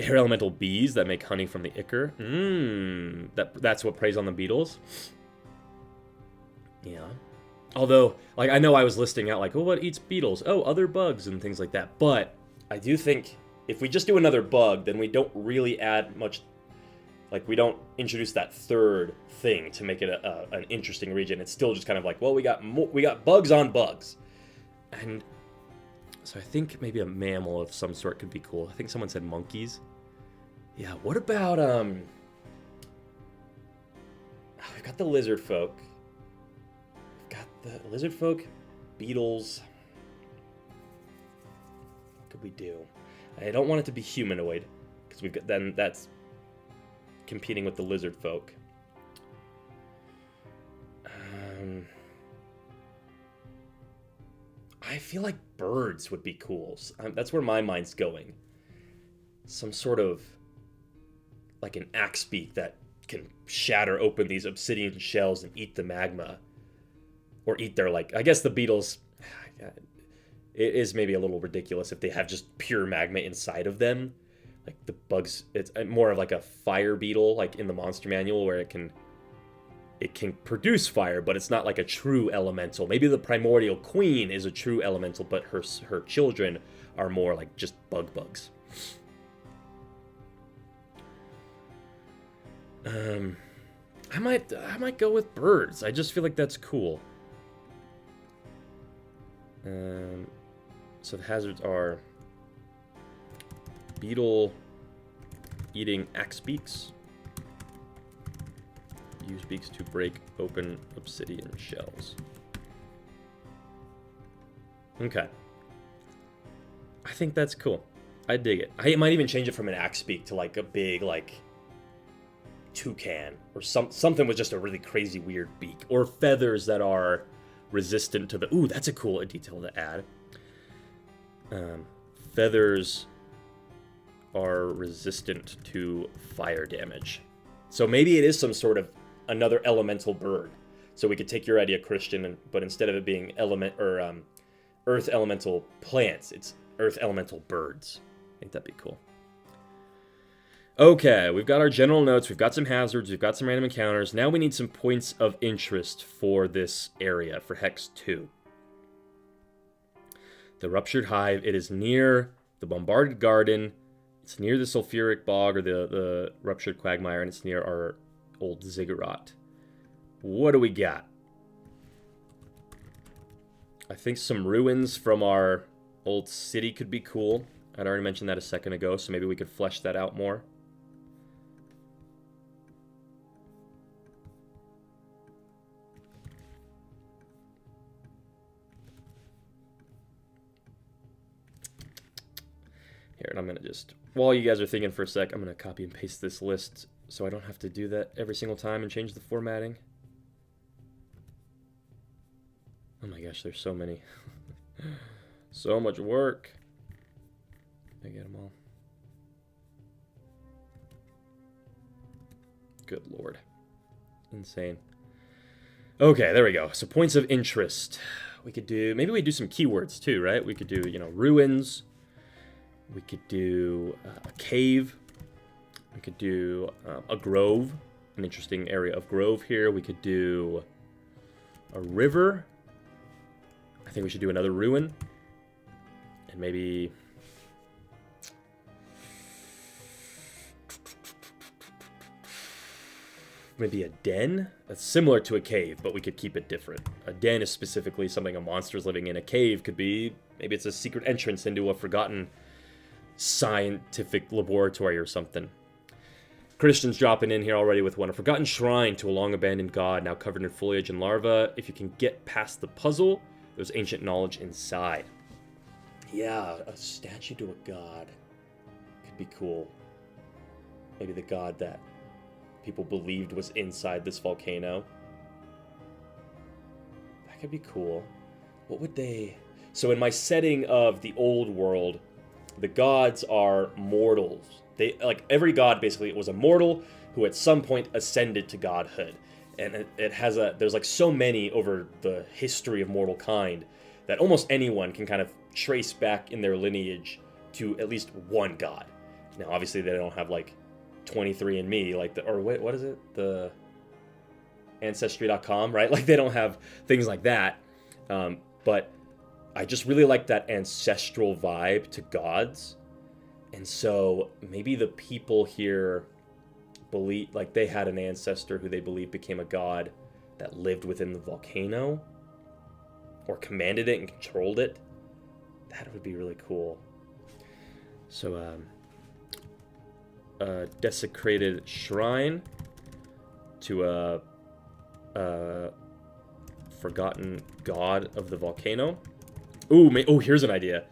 Air elemental bees that make honey from the ichor. That's what preys on the beetles. Yeah. Although, like, I know I was listing out, like, oh, what eats beetles? Oh, other bugs and things like that. But I do think if we just do another bug, then we don't really add much. Like, we don't introduce that third thing to make it an interesting region. It's still just kind of like, well, we got bugs on bugs. And so I think maybe a mammal of some sort could be cool. I think someone said monkeys. Yeah, what about, we've got the lizard folk. We've got the lizard folk, beetles. What could we do? I don't want it to be humanoid, because we've got, then that's competing with the lizard folk. I feel like birds would be cool. That's where my mind's going. Some sort of, like an axe beak that can shatter open these obsidian shells and eat the magma. Or eat their, like, I guess the beetles, it is maybe a little ridiculous if they have just pure magma inside of them. Like the bugs, it's more of like a fire beetle, like in the monster manual, where it can produce fire, but it's not like a true elemental. Maybe the primordial queen is a true elemental, but her children are more like just bugs. I might go with birds. I just feel like that's cool. So the hazards are beetle eating axe beaks. Use beaks to break open obsidian shells. Okay. I think that's cool. I dig it. I might even change it from an axe beak to like a big like toucan or something with just a really crazy weird beak, or feathers that are resistant to the. Ooh, that's a cool detail to add. Feathers are resistant to fire damage. So maybe it is some sort of another elemental bird. So we could take your idea, Christian, but instead of it being earth elemental plants, it's earth elemental birds. I think that'd be cool. Okay, we've got our general notes, we've got some hazards, we've got some random encounters. Now we need some points of interest for this area, for Hex 2. The Ruptured Hive, it is near the Bombarded Garden, it's near the Sulfuric Bog, or the Ruptured Quagmire, and it's near our old Ziggurat. What do we got? I think some ruins from our old city could be cool. I'd already mentioned that a second ago, so maybe we could flesh that out more. Here, and I'm going to just, while you guys are thinking for a sec, I'm going to copy and paste this list so I don't have to do that every single time and change the formatting. Oh my gosh, there's so many. So much work. I get them all. Good lord. Insane. Okay, there we go. So points of interest. We could do, maybe we do some keywords too, right? We could do, ruins. We could do a cave. We could do a grove, an interesting area of grove here. We could do a river. I think we should do another ruin. And maybe... maybe a den? That's similar to a cave, but we could keep it different. A den is specifically something a monster's living in. A cave could be, maybe it's a secret entrance into a forgotten scientific laboratory or something. Christian's dropping in here already with one. A forgotten shrine to a long-abandoned god, now covered in foliage and larvae. If you can get past the puzzle, there's ancient knowledge inside. Yeah, a statue to a god. Could be cool. Maybe the god that people believed was inside this volcano. That could be cool. What would they... So in my setting of the old world, the gods are mortals. They, like, every god basically was a mortal who at some point ascended to godhood. And it has a... There's like so many over the history of mortal kind that almost anyone can kind of trace back in their lineage to at least one god. Now, obviously, they don't have, like, 23andMe, like, or what is it? The Ancestry.com, right? Like, they don't have things like that. But I just really like that ancestral vibe to gods. And so maybe the people here believe, like, they had an ancestor who they believe became a god that lived within the volcano or commanded it and controlled it. That would be really cool. So, a desecrated shrine to a forgotten god of the volcano. Ooh, here's an idea.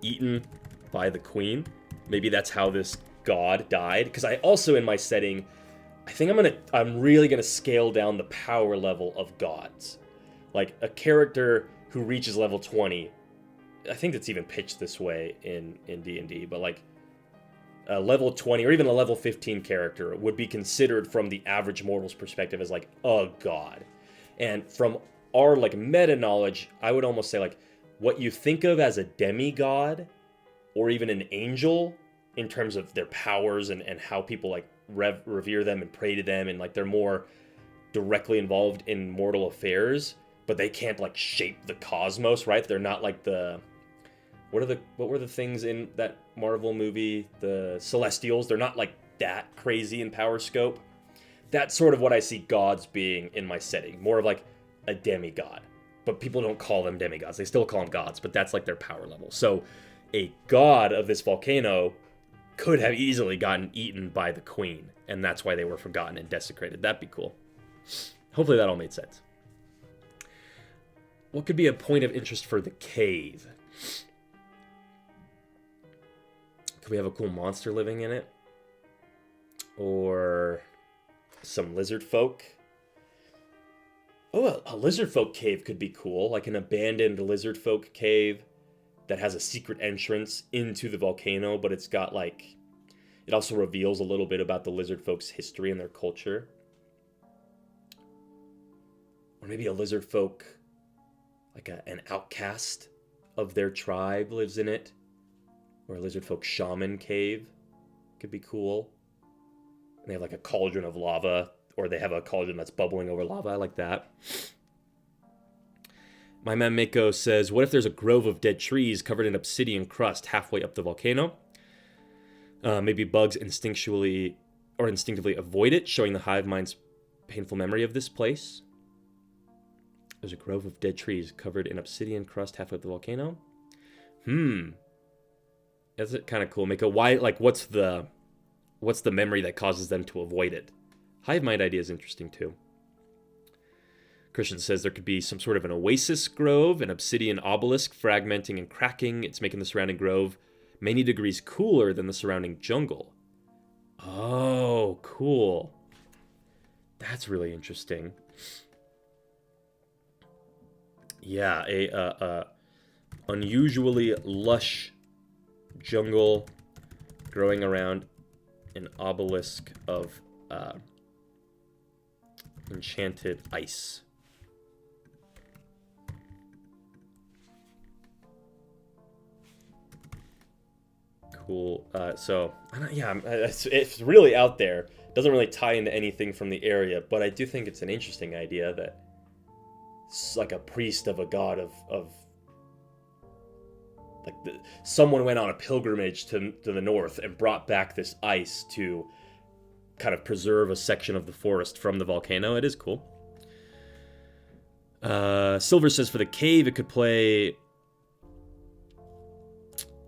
Eaten by the queen. Maybe that's how this god died. Because I also, in my setting, I think I'm really gonna scale down the power level of gods. Like a character who reaches level 20. I think it's even pitched this way in D&D, but like a level 20 or even a level 15 character would be considered from the average mortal's perspective as like a god. And from our like meta knowledge, I would almost say like what you think of as a demigod or even an angel in terms of their powers and how people like revere them and pray to them, and like they're more directly involved in mortal affairs, but they can't like shape the cosmos, right? They're not like the what were the things in that Marvel movie, the Celestials? They're not like that crazy in power scope. That's sort of what I see gods being in my setting, more of like a demigod. But people don't call them demigods. They still call them gods, but that's like their power level. So a god of this volcano could have easily gotten eaten by the queen, and that's why they were forgotten and desecrated. That'd be cool. Hopefully that all made sense. What could be a point of interest for the cave? Could we have a cool monster living in it? Or some lizard folk? Oh, a lizard folk cave could be cool. Like an abandoned lizard folk cave that has a secret entrance into the volcano, but it's got like... It also reveals a little bit about the lizard folk's history and their culture. Or maybe a lizard folk, like an outcast of their tribe lives in it. Or a lizard folk shaman cave could be cool. And they have like a cauldron of lava, or they have a cauldron that's bubbling over lava. I like that. My man Mako says, what if there's a grove of dead trees covered in obsidian crust halfway up the volcano? Maybe bugs instinctively avoid it, showing the hive mind's painful memory of this place. There's a grove of dead trees covered in obsidian crust halfway up the volcano. That's kind of cool. Mako, why? Like, what's the memory that causes them to avoid it? Hive mind idea is interesting too. Christian says there could be some sort of an oasis grove, an obsidian obelisk fragmenting and cracking. It's making the surrounding grove many degrees cooler than the surrounding jungle. Oh, cool. That's really interesting. Yeah, a unusually lush jungle growing around an obelisk of enchanted ice. Cool. So, yeah, it's really out there. Doesn't really tie into anything from the area, but I do think it's an interesting idea that it's like a priest of a god of like someone went on a pilgrimage to the north and brought back this ice to kind of preserve a section of the forest from the volcano. It is cool. Silver says for the cave, it could play...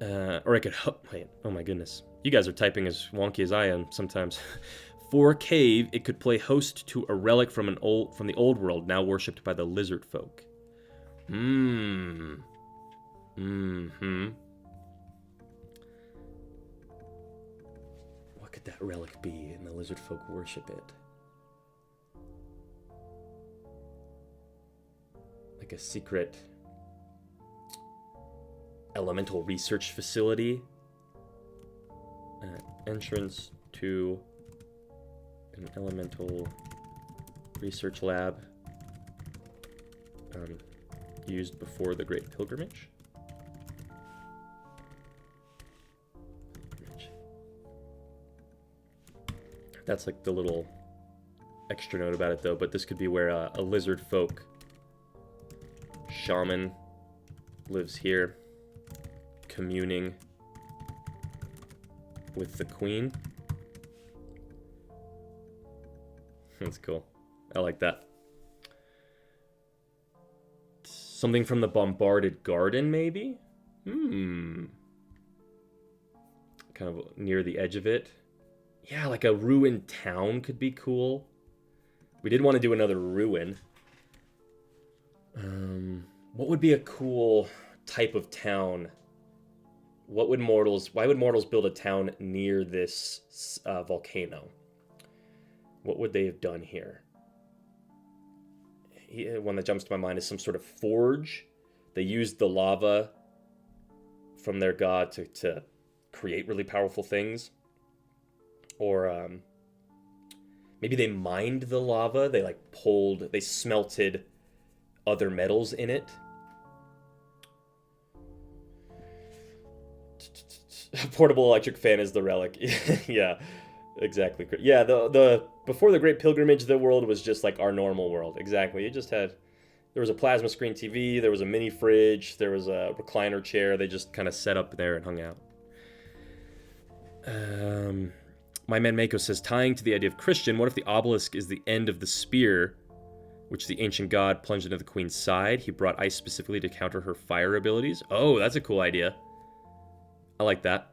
or I could... Wait, oh my goodness. You guys are typing as wonky as I am sometimes. For cave, it could play host to a relic from the old world, now worshipped by the lizard folk. What could that relic be, and the lizard folk worship it? Like a secret elemental research facility. Entrance to an elemental research lab used before the Great Pilgrimage. That's like the little extra note about it, though. But this could be where a lizard folk shaman lives here, communing with the queen. That's cool. I like that. Something from the bombarded garden, maybe? Kind of near the edge of it. Yeah, like a ruined town could be cool. We did want to do another ruin. What would be a cool type of town? Why would mortals build a town near this volcano? What would they have done here? One that jumps to my mind is some sort of forge. They used the lava from their god to create really powerful things. Or maybe they mined the lava. They smelted other metals in it. Portable electric fan is the relic. Yeah, exactly. Yeah, the before the Great Pilgrimage, the world was just like our normal world. Exactly. There was a plasma screen TV, there was a mini fridge, there was a recliner chair. They just kind of set up there and hung out. My man Mako says, tying to the idea of Christian, what if the obelisk is the end of the spear, which the ancient god plunged into the queen's side? He brought ice specifically to counter her fire abilities. Oh, that's a cool idea. I like that.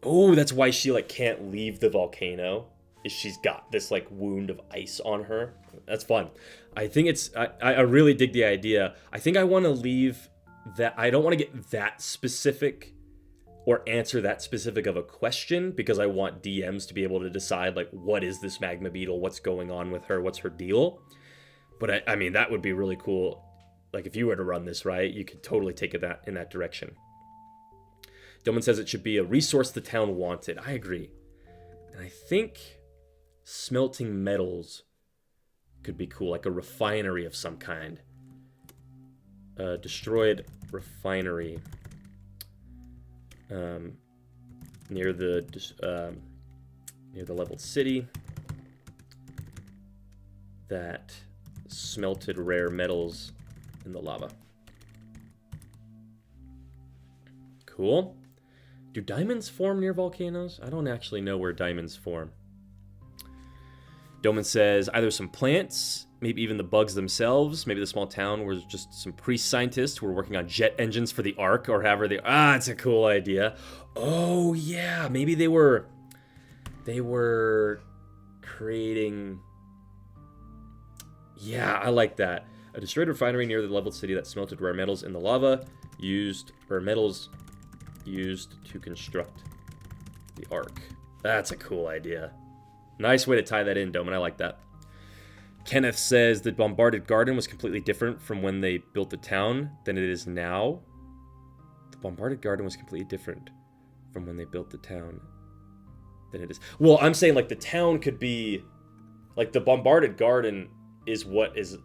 Oh, that's why she can't leave the volcano. Is she's got this wound of ice on her. That's fun. I think I really dig the idea. I think I want to leave that. I don't want to get that specific or answer that specific of a question, because I want DMs to be able to decide what is this magma beetle? What's going on with her? What's her deal? But I mean, that would be really cool. If you were to run this, right, you could totally take it in that direction. Dillman says it should be a resource the town wanted. I agree. And I think smelting metals could be cool, like a refinery of some kind. Destroyed refinery near the leveled city that smelted rare metals in the lava. Cool. Do diamonds form near volcanoes? I don't actually know where diamonds form. Doman says either some plants, maybe even the bugs themselves. Maybe the small town was just some priest-scientists who were working on jet engines for the Ark, or however they... it's a cool idea. Oh, yeah. Maybe they were creating... Yeah, I like that. A destroyed refinery near the leveled city that smelted rare metals in the lava, metals used to construct the Ark. That's a cool idea. Nice way to tie that in, Doman. I like that. Kenneth says the bombarded garden was completely different from when they built the town than it is now. The bombarded garden was completely different from when they built the town than it is. Well, I'm saying the town could be the bombarded garden is what is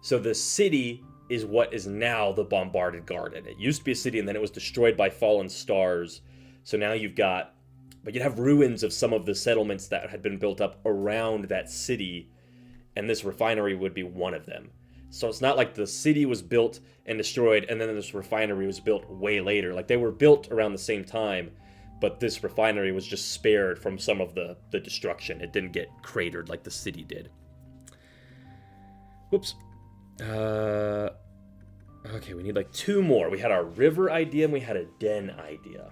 so the city is what is now the bombarded garden. It used to be a city, and then it was destroyed by fallen stars. So now you'd have ruins of some of the settlements that had been built up around that city, and this refinery would be one of them. So it's not like the city was built and destroyed, and then this refinery was built way later. They were built around the same time, but this refinery was just spared from some of the destruction. It didn't get cratered like the city did. Whoops. Okay, we need like 2 more. We had our river idea and we had a den idea.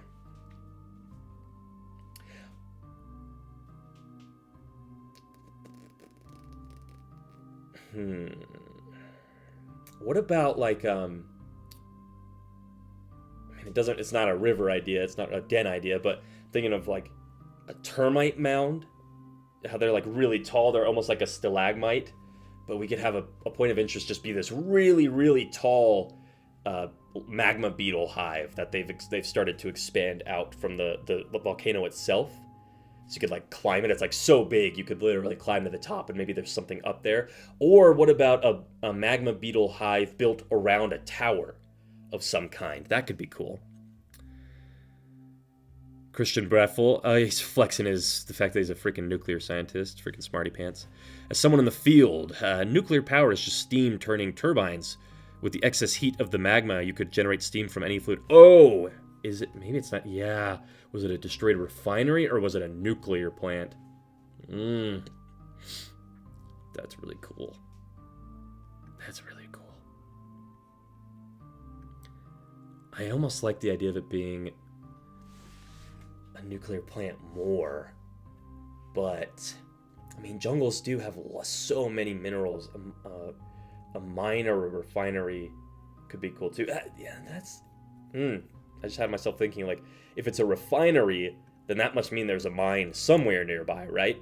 What about like I mean, it's not a river idea, it's not a den idea, but thinking of like a termite mound, how they're like really tall, they're almost like a stalagmite, but we could have a point of interest just be this really, really tall magma beetle hive that they've started to expand out from the volcano itself. So you could like climb it. It's like so big you could literally climb to the top and maybe there's something up there. Or what about a magma beetle hive built around a tower of some kind? That could be cool. Christian Breffel, he's flexing the fact that he's a freaking nuclear scientist, freaking smarty pants. As someone in the field, nuclear power is just steam turning turbines. With the excess heat of the magma, you could generate steam from any fluid. Oh, is it? Maybe it's not. Yeah. Was it a destroyed refinery or was it a nuclear plant? That's really cool. That's really cool. I almost like the idea of it being a nuclear plant more. But, I mean, jungles do have so many minerals. A mine or a refinery could be cool too. Yeah, that's... I just had myself thinking, like, if it's a refinery, then that must mean there's a mine somewhere nearby, right?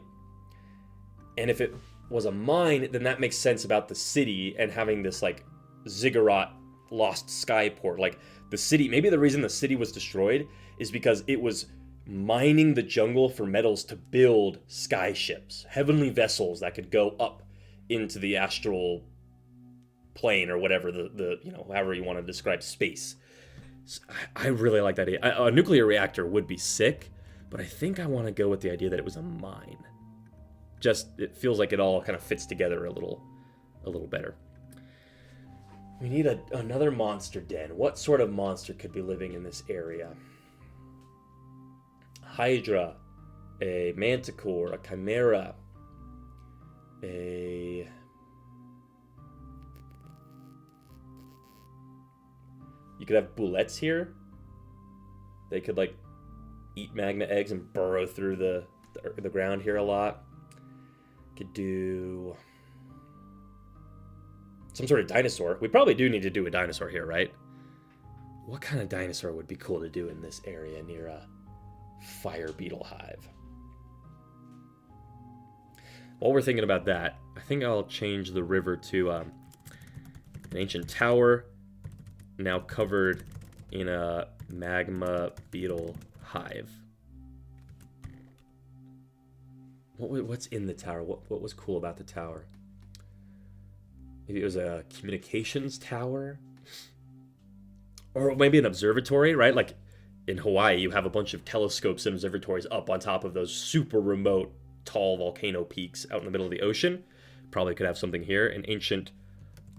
And if it was a mine, then that makes sense about the city and having this, like, ziggurat lost skyport. Like, the city, maybe the reason the city was destroyed is because it was mining the jungle for metals to build sky ships, heavenly vessels that could go up into the astral plane or whatever, the however you want to describe space. I really like that idea. A nuclear reactor would be sick, but I think I want to go with the idea that it was a mine. Just, it feels like it all kind of fits together a little better. We need another monster den. What sort of monster could be living in this area? Hydra, a manticore, a chimera, a... You could have bullets here. They could, like, eat magma eggs and burrow through the ground here a lot. Could do some sort of dinosaur. We probably do need to do a dinosaur here, right? What kind of dinosaur would be cool to do in this area near a fire beetle hive? While we're thinking about that, I think I'll change the river to an ancient tower, now covered in a magma beetle hive. What's in the tower? What was cool about the tower? Maybe it was a communications tower? Or maybe an observatory, right? Like in Hawaii, you have a bunch of telescopes and observatories up on top of those super remote, tall volcano peaks out in the middle of the ocean. Probably could have something here. An ancient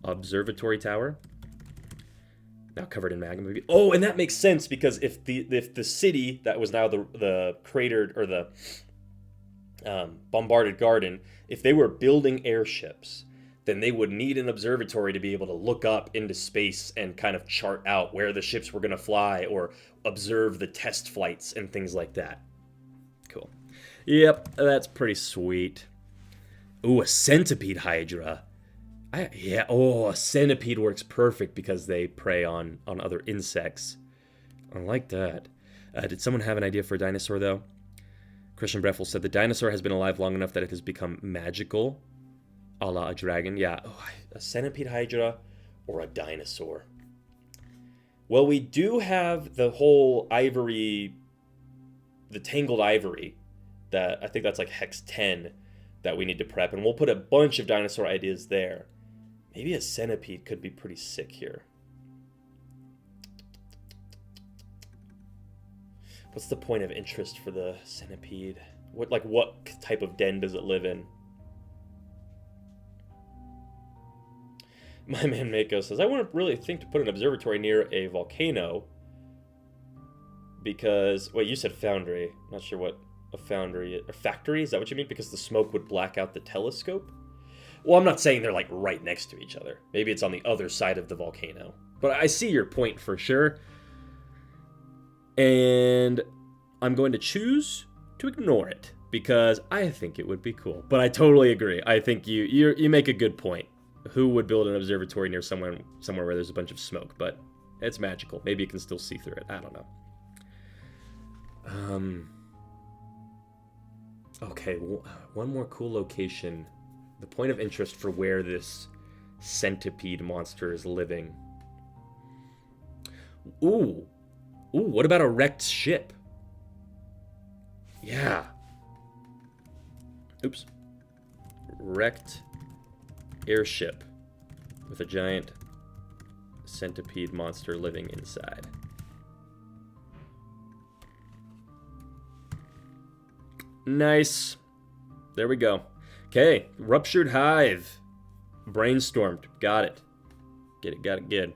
observatory tower. Now covered in magma. Oh, and that makes sense because if the city that was now the cratered or the bombarded garden, if they were building airships, then they would need an observatory to be able to look up into space and kind of chart out where the ships were going to fly or observe the test flights and things like that. Cool. Yep, that's pretty sweet. Ooh, a centipede hydra. A centipede works perfect because they prey on other insects. I like that. Did someone have an idea for a dinosaur, though? Christian Breffel said, the dinosaur has been alive long enough that it has become magical, a la a dragon. Yeah, a centipede hydra or a dinosaur. Well, we do have the whole ivory, the tangled ivory, that I think that's like hex 10 that we need to prep, and we'll put a bunch of dinosaur ideas there. Maybe a centipede could be pretty sick here. What's the point of interest for the centipede? What type of den does it live in? My man Mako says, I wouldn't really think to put an observatory near a volcano, because... Wait, you said foundry. Not sure what a foundry is. A factory? Is that what you mean? Because the smoke would black out the telescope? Well, I'm not saying they're, like, right next to each other. Maybe it's on the other side of the volcano. But I see your point for sure. And I'm going to choose to ignore it, because I think it would be cool. But I totally agree. I think you make a good point. Who would build an observatory near somewhere where there's a bunch of smoke? But it's magical. Maybe you can still see through it. I don't know. Okay, one more cool location. The point of interest for where this centipede monster is living. Ooh, what about a wrecked ship? Yeah. Oops. Wrecked airship with a giant centipede monster living inside. Nice. There we go. Okay, ruptured hive. Brainstormed. Got it. Got it good.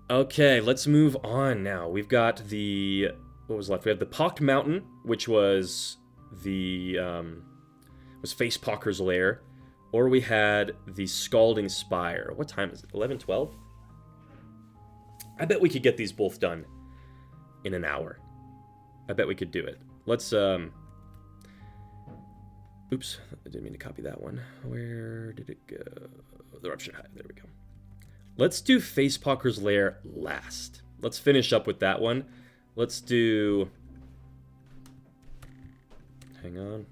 Okay, let's move on now. We've got the... What was left? We have the Pocked Mountain, which was the... was Facepocker's lair. Or we had the Scalding Spire. What time is it? 11, 12? I bet we could get these both done in an hour. I bet we could do it. Let's... Oops, I didn't mean to copy that one. Where did it go? The Ruptured Hive, there we go. Let's do Facepocker's Lair last. Let's finish up with that one. Let's do... Hang on.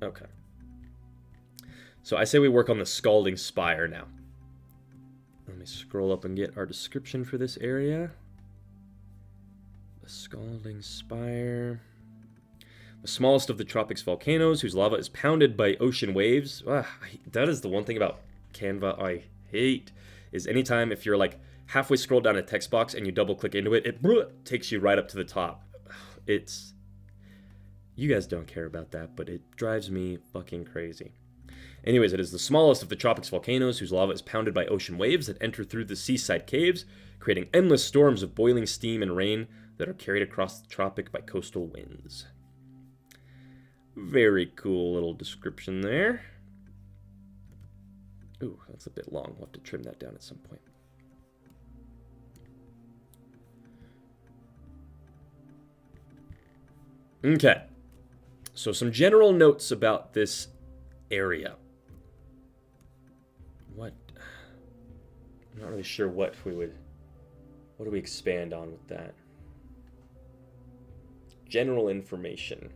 Okay. So I say we work on the Scalding Spire now. Let me scroll up and get our description for this area. The Scalding Spire. The smallest of the tropics volcanoes, whose lava is pounded by ocean waves. That is the one thing about Canva I hate, is anytime if you're like halfway scrolled down a text box and you double click into it, it takes you right up to the top. It's... You guys don't care about that, but it drives me fucking crazy. Anyways, it is the smallest of the tropics volcanoes, whose lava is pounded by ocean waves that enter through the seaside caves, creating endless storms of boiling steam and rain that are carried across the tropic by coastal winds. Very cool little description there. Ooh, that's a bit long. We'll have to trim that down at some point. Okay. So some general notes about this area. I'm not really sure what do we expand on with that? General information.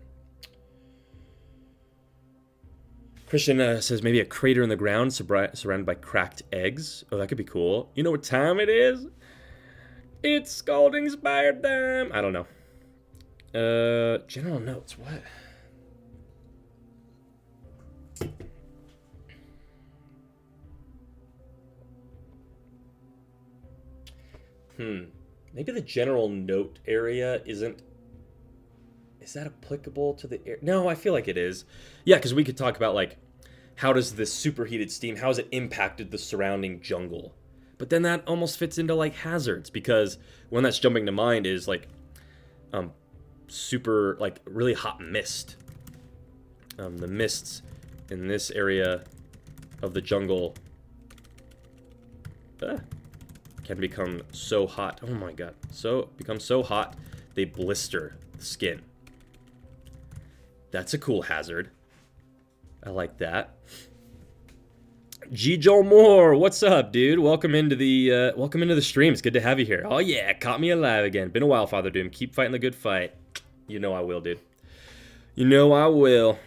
Christian says maybe a crater in the ground surrounded by cracked eggs. Oh, that could be cool. You know what time it is? It's Scalding Spire time. I don't know. General notes. What? Maybe the general note area isn't... Is that applicable to the... No, I feel like it is. Yeah, because we could talk about, like, how does this superheated steam, how has it impacted the surrounding jungle? But then that almost fits into, like, hazards, because one that's jumping to mind is, like, super, like, really hot mist. The mists in this area of the jungle... can become so hot. Oh my god. Become so hot, they blister the skin. That's a cool hazard. I like that. G. Joel Moore, what's up, dude? Welcome into the stream. It's good to have you here. Oh yeah, caught me alive again. Been a while, Father Doom. Keep fighting the good fight. You know I will, dude. You know I will.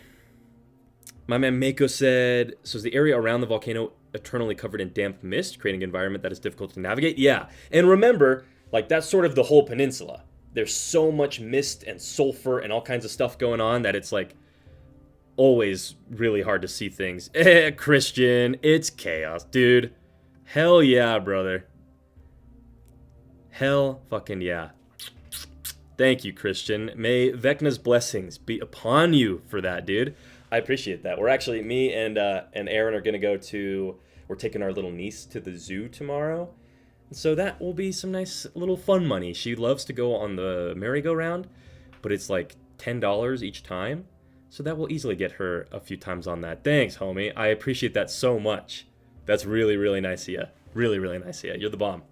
My man Mako said, so is the area around the volcano eternally covered in damp mist, creating an environment that is difficult to navigate? Yeah, and remember, like, that's sort of the whole peninsula. There's so much mist and sulfur and all kinds of stuff going on that it's, like, always really hard to see things. Christian, it's chaos, dude. Hell yeah, brother. Hell fucking yeah. Thank you, Christian. May Vecna's blessings be upon you for that, dude. I appreciate that. We're actually, me and Aaron are gonna go to. We're taking our little niece to the zoo tomorrow, so that will be some nice little fun money. She loves to go on the merry-go-round, but it's like $10 each time, so that will easily get her a few times on that. Thanks, homie. I appreciate that so much. That's really, really nice of you. Really, really nice of you. You're the bomb.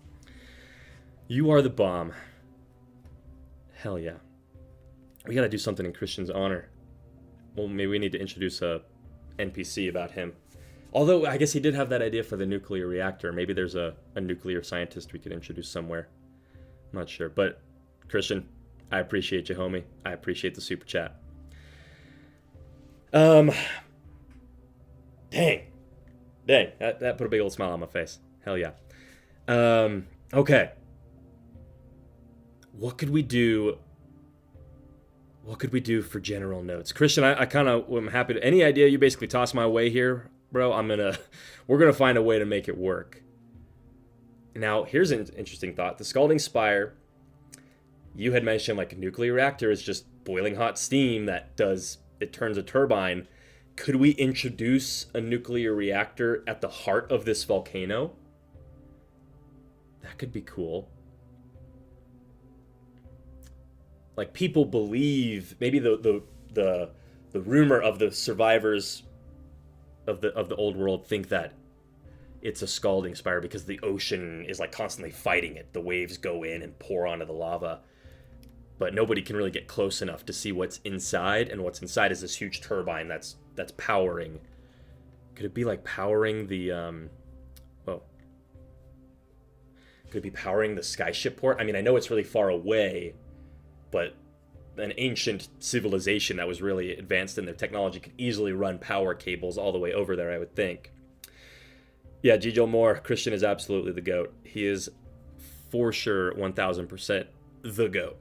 You are the bomb. Hell yeah. We gotta do something in Christian's honor. Well, maybe we need to introduce a NPC about him. Although, I guess he did have that idea for the nuclear reactor. Maybe there's a nuclear scientist we could introduce somewhere. I'm not sure. But, Christian, I appreciate you, homie. I appreciate the super chat. Dang. That put a big old smile on my face. Hell yeah. Okay. What could we do? What could we do for general notes? Christian, I kind of am happy to... Any idea you basically toss my way here, bro? We're gonna find a way to make it work. Now, here's an interesting thought. The Scalding Spire, you had mentioned like a nuclear reactor is just boiling hot steam that turns a turbine. Could we introduce a nuclear reactor at the heart of this volcano? That could be cool. Like, people believe, maybe the rumor of the survivors of the old world think that it's a scalding spire because the ocean is like constantly fighting it. The waves go in and pour onto the lava, but nobody can really get close enough to see what's inside, and what's inside is this huge turbine that's powering. Could it be like powering the could it be powering the skyship port? I mean, I know it's really far away, but an ancient civilization that was really advanced in their technology could easily run power cables all the way over there, I would think. Yeah, Gijo Moore, Christian is absolutely the GOAT. He is for sure 1000% the GOAT.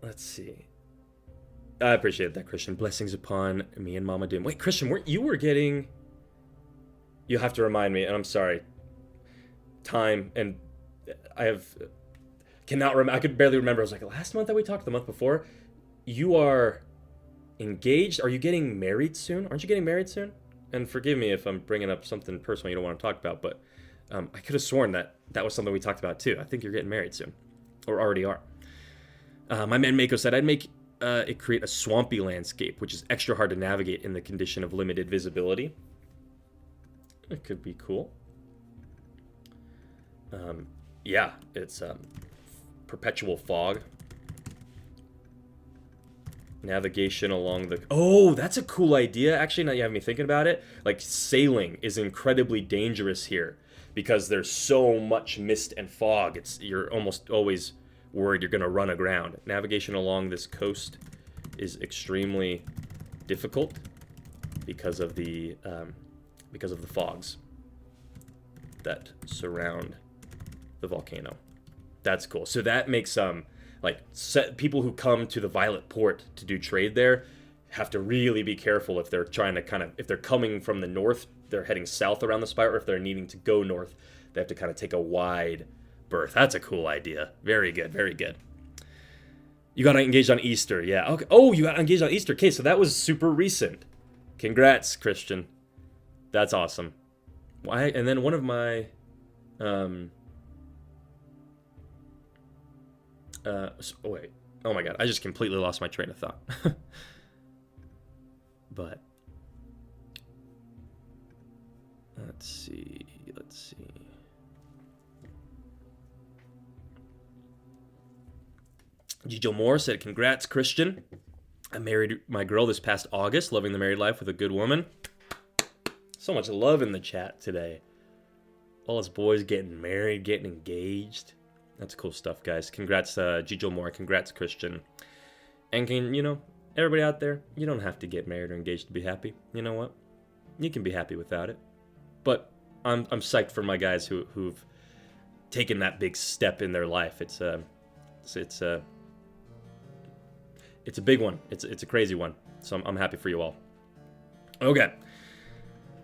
Let's see. I appreciate that, Christian. Blessings upon me and Mama Doom. Wait, Christian, you were getting... You'll have to remind me, and I'm sorry. Time, and I cannot remember. I could barely remember. I was like, last month that we talked, the month before, you are engaged. Are you getting married soon? Aren't you getting married soon? And forgive me if I'm bringing up something personal you don't want to talk about, but I could have sworn that was something we talked about too. I think you're getting married soon, or already are. My man Mako said I'd make it create a swampy landscape, which is extra hard to navigate in the condition of limited visibility. It could be cool. Yeah, it's perpetual fog. Navigation along the... Oh, that's a cool idea. Actually, now you have me thinking about it. Like, sailing is incredibly dangerous here because there's so much mist and fog. You're almost always worried you're going to run aground. Navigation along this coast is extremely difficult because of the fogs that surround the volcano. That's cool. So that makes people who come to the Violet Port to do trade there have to really be careful if they're trying to if they're coming from the north, they're heading south around the spire, or if they're needing to go north, they have to kind of take a wide berth. That's a cool idea. Very good, very good. You got engaged on Easter, yeah. Okay. Oh, you got engaged on Easter. Okay, so that was super recent. Congrats, Christian. That's awesome. Why? And then one of my wait. Oh my god, I just completely lost my train of thought. But let's see. Gijo Moore said, "Congrats, Christian. I married my girl this past August, loving the married life with a good woman." So much love in the chat today. All us boys getting married, getting engaged. That's cool stuff, guys. Congrats, Gijo Moore. Congrats, Christian. And everybody out there, you don't have to get married or engaged to be happy. You know what? You can be happy without it. But I'm psyched for my guys who've taken that big step in their life. It's a big one. It's a crazy one. So I'm happy for you all. Okay.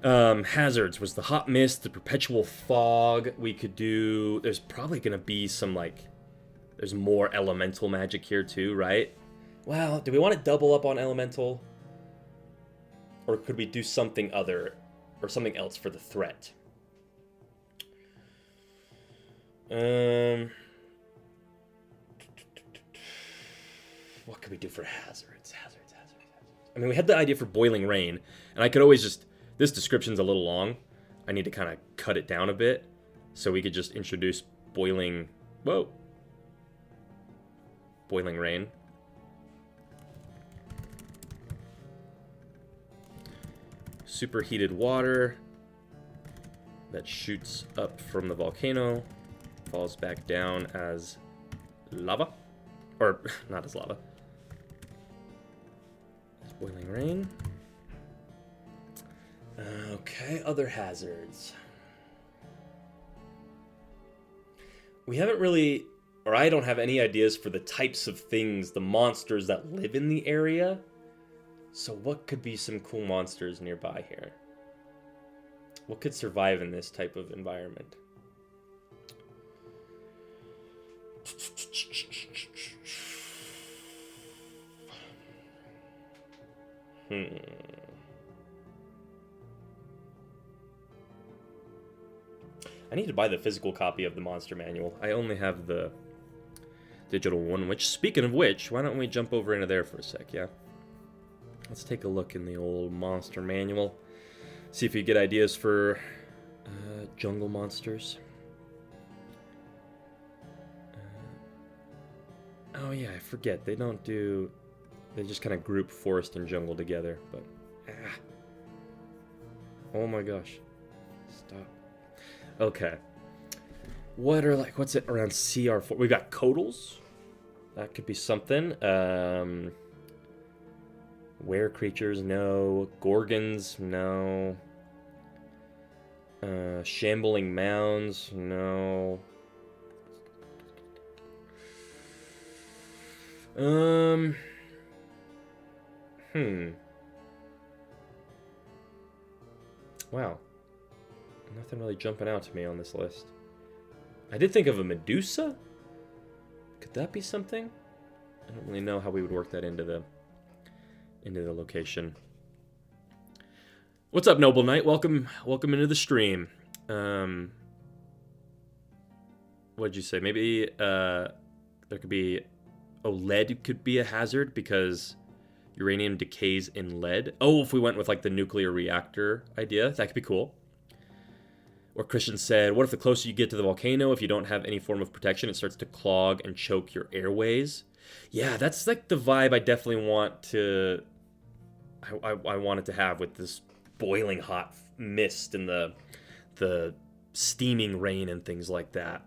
Hazards was the hot mist, the perpetual fog. We could do... There's probably going to be some, like... There's more elemental magic here, too, right? Well, do we want to double up on elemental? Or could we do something other... Or something else for the threat? What could we do for hazards? I mean, we had the idea for boiling rain, and I could always just... This description's a little long. I need to kind of cut it down a bit, so we could just introduce boiling... Whoa. Boiling rain. Superheated water that shoots up from the volcano, falls back down as lava. Or, not as lava. As boiling rain. Okay, other hazards. We haven't really, or I don't have any ideas for the types of things, the monsters that live in the area. So what could be some cool monsters nearby here? What could survive in this type of environment? I need to buy the physical copy of the monster manual. I only have the digital one, which, speaking of which, why don't we jump over into there for a sec, yeah? Let's take a look in the old monster manual. See if you get ideas for jungle monsters. Oh yeah, I forget. They don't do... They just kind of group forest and jungle together, but... Oh my gosh. Stop. Okay. What are, like, what's it around CR4? We got Codals. That could be something. Were creatures, no. Gorgons, no. Shambling mounds, no. Wow. Nothing really jumping out to me on this list. I did think of a Medusa. Could that be something? I don't really know how we would work that into the location. What's up, Noble Knight? Welcome into the stream. What'd you say? Maybe there could be... Oh, lead could be a hazard because uranium decays in lead. Oh, if we went with like the nuclear reactor idea, that could be cool. Or Christian said, what if the closer you get to the volcano, if you don't have any form of protection, it starts to clog and choke your airways? Yeah, that's like the vibe I definitely want to... I want it to have with this boiling hot mist and the steaming rain and things like that.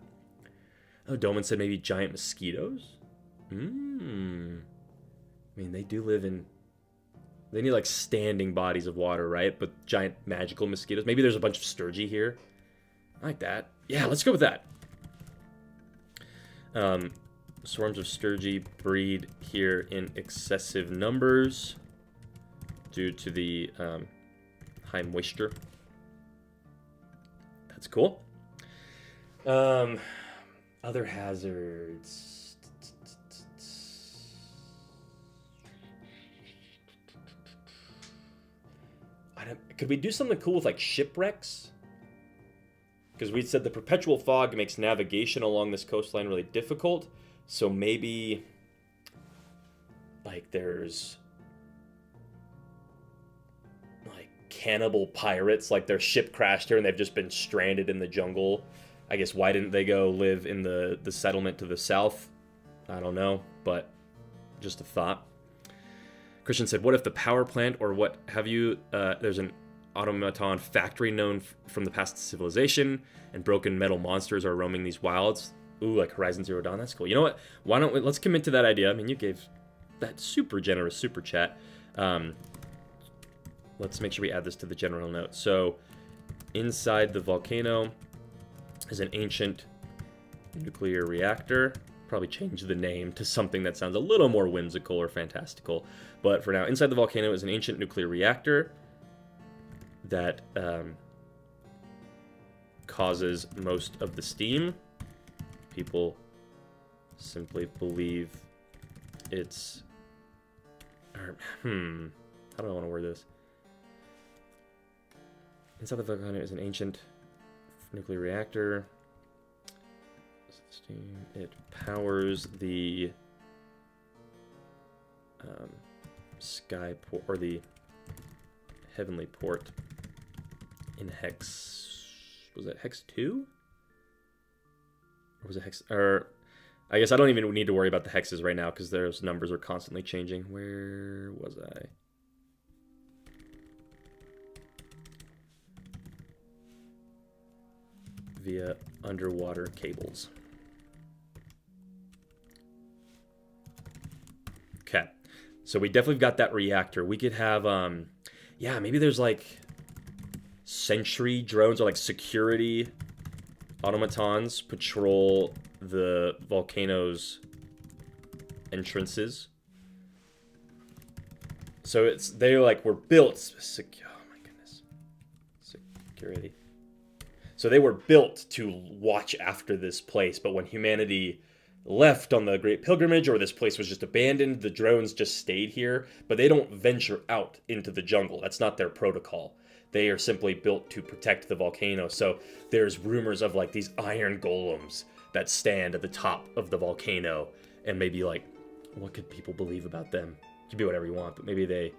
Oh, Doman said maybe giant mosquitoes? I mean, they do live in... They need, like, standing bodies of water, right? But giant magical mosquitoes. Maybe there's a bunch of sturgy here. I like that. Yeah, let's go with that. Swarms of sturgy breed here in excessive numbers due to the high moisture. That's cool. Other hazards... Could we do something cool with, like, shipwrecks? Because we said the perpetual fog makes navigation along this coastline really difficult. So maybe, like, there's, like, cannibal pirates. Like, their ship crashed here and they've just been stranded in the jungle. I guess why didn't they go live in the settlement to the south? I don't know, but just a thought. Christian said, what if the power plant or what have you, there's an automaton factory known from the past civilization and broken metal monsters are roaming these wilds? Ooh, like Horizon Zero Dawn, that's cool. You know what? Why don't we, let's commit to that idea. I mean, you gave that super generous super chat. Let's make sure we add this to the general note. So, inside the volcano is an ancient nuclear reactor. Probably change the name to something that sounds a little more whimsical or fantastical. But for now, inside the volcano is an ancient nuclear reactor. that causes most of the steam. People simply believe it's... how do I want to word this? Inside the volcano is an ancient nuclear reactor. It powers the sky port, or the heavenly port in Hex. Was it Hex 2? Or was it Hex? Or I guess I don't even need to worry about the hexes right now because those numbers are constantly changing. Where was I? Via underwater cables. Okay, so we definitely got that reactor. We could have, yeah, maybe there's like sentry drones or like security automatons patrol the volcanoes entrances. So they like were built, oh my goodness, security. So they were built to watch after this place, but when humanity left on the Great Pilgrimage, or this place was just abandoned, the drones just stayed here, but they don't venture out into the jungle. That's not their protocol. They are simply built to protect the volcano. So there's rumors of like these iron golems that stand at the top of the volcano, and maybe like, what could people believe about them? You can be whatever you want, but maybe they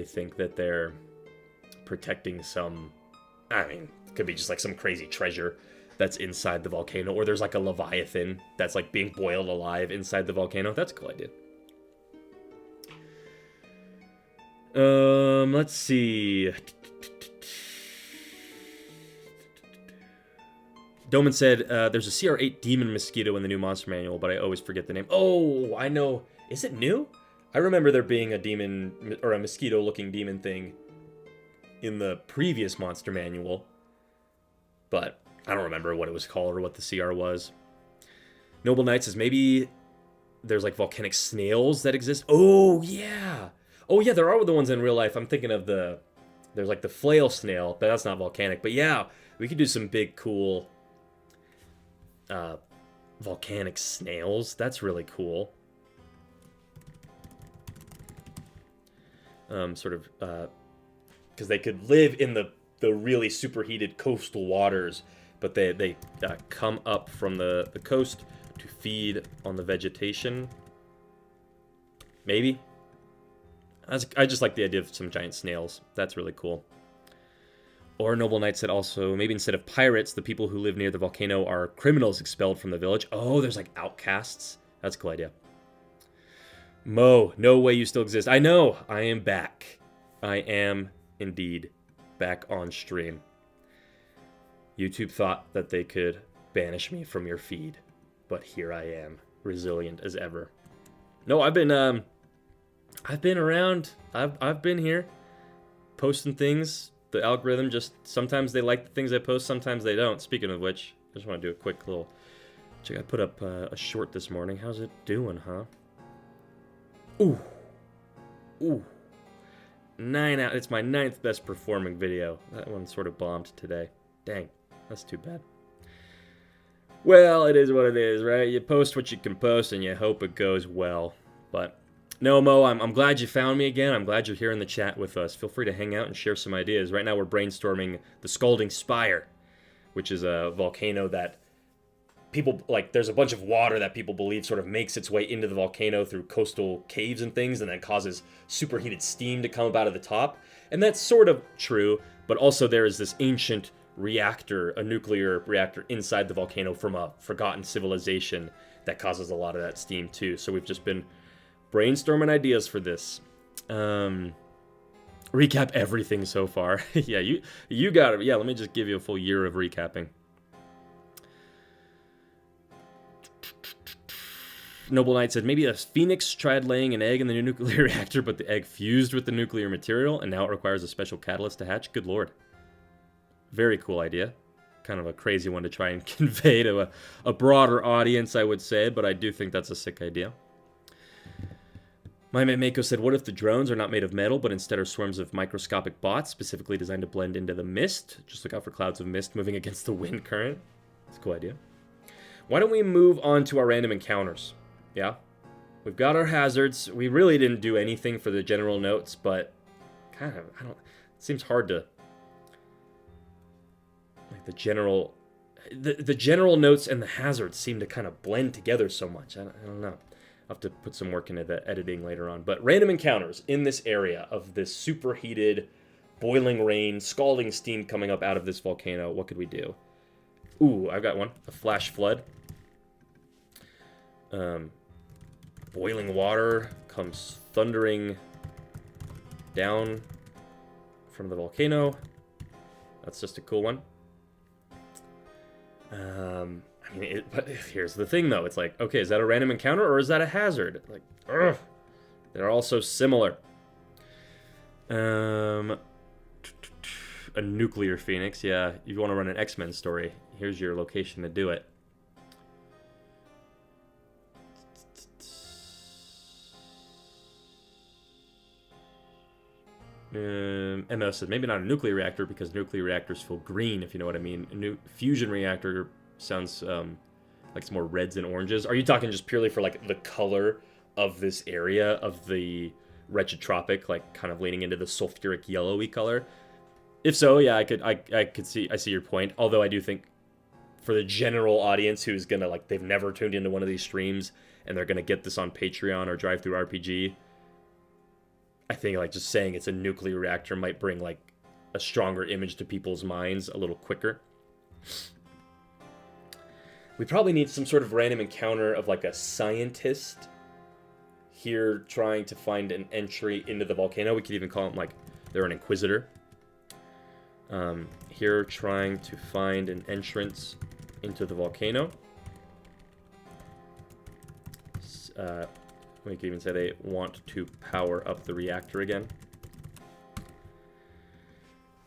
think that they're protecting some, I mean, it could be just like some crazy treasure that's inside the volcano, or there's like a leviathan that's like being boiled alive inside the volcano. That's a cool idea. Let's see. Doman said, there's a CR8 demon mosquito in the new monster manual, but I always forget the name. Oh, I know. Is it new? I remember there being a demon, or a mosquito-looking demon thing in the previous monster manual, but I don't remember what it was called or what the CR was. Noble Knight says, maybe there's like volcanic snails that exist. Oh, yeah. Oh, yeah, there are the ones in real life. I'm thinking of there's like the flail snail, but that's not volcanic. But yeah, we could do some big, cool volcanic snails. That's really cool. Because they could live in the really superheated coastal waters, but they come up from the coast to feed on the vegetation. Maybe. I just like the idea of some giant snails. That's really cool. Or Noble Knight said also, maybe instead of pirates, the people who live near the volcano are criminals expelled from the village. Oh, there's like outcasts. That's a cool idea. Mo, no way you still exist. I know. I am back. I am indeed back on stream. YouTube thought that they could banish me from your feed, but here I am, resilient as ever. No, I've been around. I've been here, posting things. The algorithm just, sometimes they like the things I post, sometimes they don't. Speaking of which, I just want to do a quick little check. I put up a short this morning. How's it doing, huh? Ooh. 9 out. It's my 9th best performing video. That one sort of bombed today. Dang, that's too bad. Well, it is what it is, right? You post what you can post, and you hope it goes well. But no, Mo, I'm glad you found me again. I'm glad you're here in the chat with us. Feel free to hang out and share some ideas. Right now we're brainstorming the Scalding Spire, which is a volcano that people, like, there's a bunch of water that people believe sort of makes its way into the volcano through coastal caves and things, and then causes superheated steam to come up out of the top. And that's sort of true, but also there is this ancient reactor, a nuclear reactor inside the volcano from a forgotten civilization that causes a lot of that steam too. So we've just been brainstorming ideas for this. Recap everything so far. Yeah, you got it. Yeah, let me just give you a full year of recapping. Noble Knight said, maybe a phoenix tried laying an egg in the new nuclear reactor, but the egg fused with the nuclear material, and now it requires a special catalyst to hatch. Good lord. Very cool idea. Kind of a crazy one to try and convey to a broader audience, I would say, but I do think that's a sick idea. My man Mako said, what if the drones are not made of metal, but instead are swarms of microscopic bots specifically designed to blend into the mist? Just look out for clouds of mist moving against the wind current. That's a cool idea. Why don't we move on to our random encounters? Yeah? We've got our hazards. We really didn't do anything for the general notes, but kind of, it seems hard to, like the general notes and the hazards seem to kind of blend together so much. I don't know. I'll have to put some work into the editing later on. But random encounters in this area of this superheated, boiling rain, scalding steam coming up out of this volcano. What could we do? Ooh, I've got one. A flash flood. Boiling water comes thundering down from the volcano. That's just a cool one. But here's the thing, though. It's like, okay, is that a random encounter or is that a hazard? Like, ugh. They're all so similar. A nuclear phoenix, yeah. You want to run an X-Men story. Here's your location to do it. MO says maybe not a nuclear reactor because nuclear reactors feel green, if you know what I mean. A new fusion reactor sounds like it's more reds and oranges. Are you talking just purely for like the color of this area of the Retched Tropic, like kind of leaning into the sulfuric yellowy color? If so, yeah, I see your point. Although I do think for the general audience who's gonna like they've never tuned into one of these streams and they're gonna get this on Patreon or Drive Through RPG, I think like just saying it's a nuclear reactor might bring like a stronger image to people's minds a little quicker. We probably need some sort of random encounter of like a scientist here trying to find an entry into the volcano. We could even call them like they're an inquisitor. Here trying to find an entrance into the volcano. We could even say they want to power up the reactor again.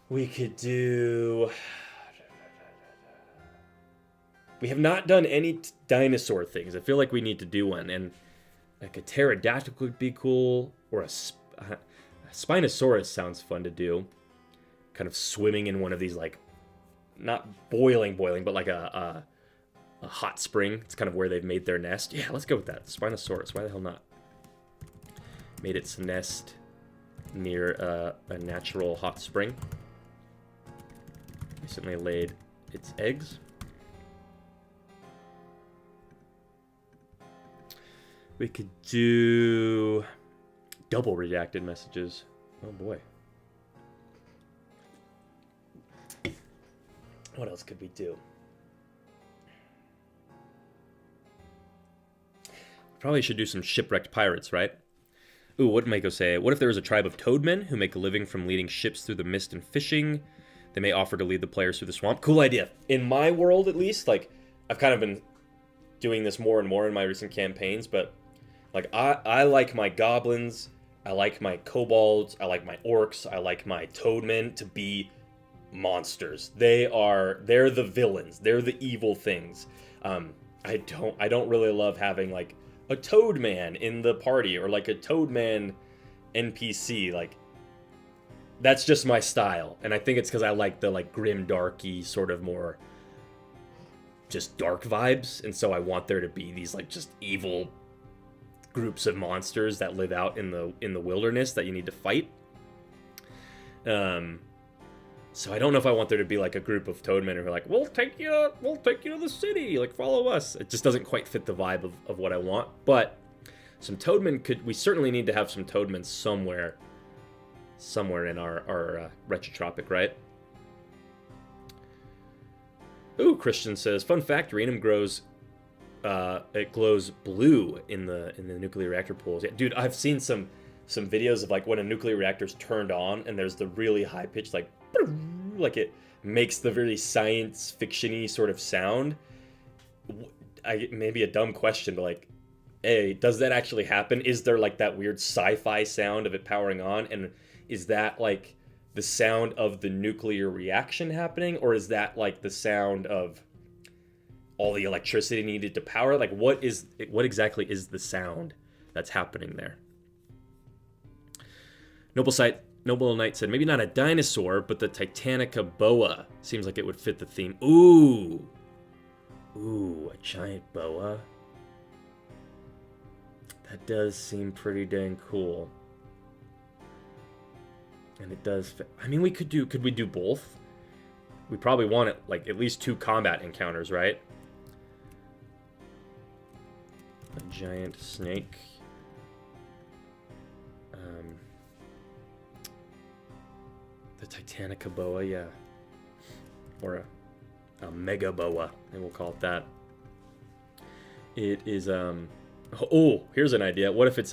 We could do... We have not done any dinosaur things. I feel like we need to do one. And like a pterodactyl would be cool. Or a Spinosaurus sounds fun to do. Kind of swimming in one of these like... Not boiling, but like a hot spring. It's kind of where they've made their nest. Yeah, let's go with that. Spinosaurus. Why the hell not? Made its nest near a natural hot spring. Recently laid its eggs. We could do double redacted messages. Oh boy. What else could we do? Probably should do some shipwrecked pirates, right? Ooh, what did Mako say? What if there was a tribe of toadmen who make a living from leading ships through the mist and fishing? They may offer to lead the players through the swamp. Cool idea. In my world, at least, like, I've kind of been doing this more and more in my recent campaigns, but, like, I like my goblins, I like my kobolds, I like my orcs, I like my toadmen to be monsters. They're the villains. They're the evil things. I don't really love having, like, a Toadman in the party or like a Toadman NPC. Like, that's just my style, and I think it's because I like the like grim, darky sort of more just dark vibes, and so I want there to be these like just evil groups of monsters that live out in the wilderness that you need to fight. So I don't know if I want there to be like a group of toadmen who are like, we'll take you to the city, like follow us. It just doesn't quite fit the vibe of what I want. But some toadmen we certainly need to have some toadmen somewhere in our Retched Tropic, right? Ooh, Christian says, fun fact, uranium grows, it glows blue in the nuclear reactor pools. Yeah, dude, I've seen some videos of like when a nuclear reactor's turned on and there's the really high pitched like it makes the very science fiction-y sort of sound. Maybe a dumb question, but like, hey, does that actually happen? Is there like that weird sci-fi sound of it powering on? And is that like the sound of the nuclear reaction happening? Or is that like the sound of all the electricity needed to power? Like what exactly is the sound that's happening there? Noble Knight said, maybe not a dinosaur, but the Titanica boa. Seems like it would fit the theme. Ooh. Ooh, a giant boa. That does seem pretty dang cool. And it does fit. I mean, could we do both? We probably want it, like, at least 2 combat encounters, right? A giant snake. The Titanica boa, yeah. Or a mega boa, and we'll call it that. It is, oh, here's an idea. What if it's,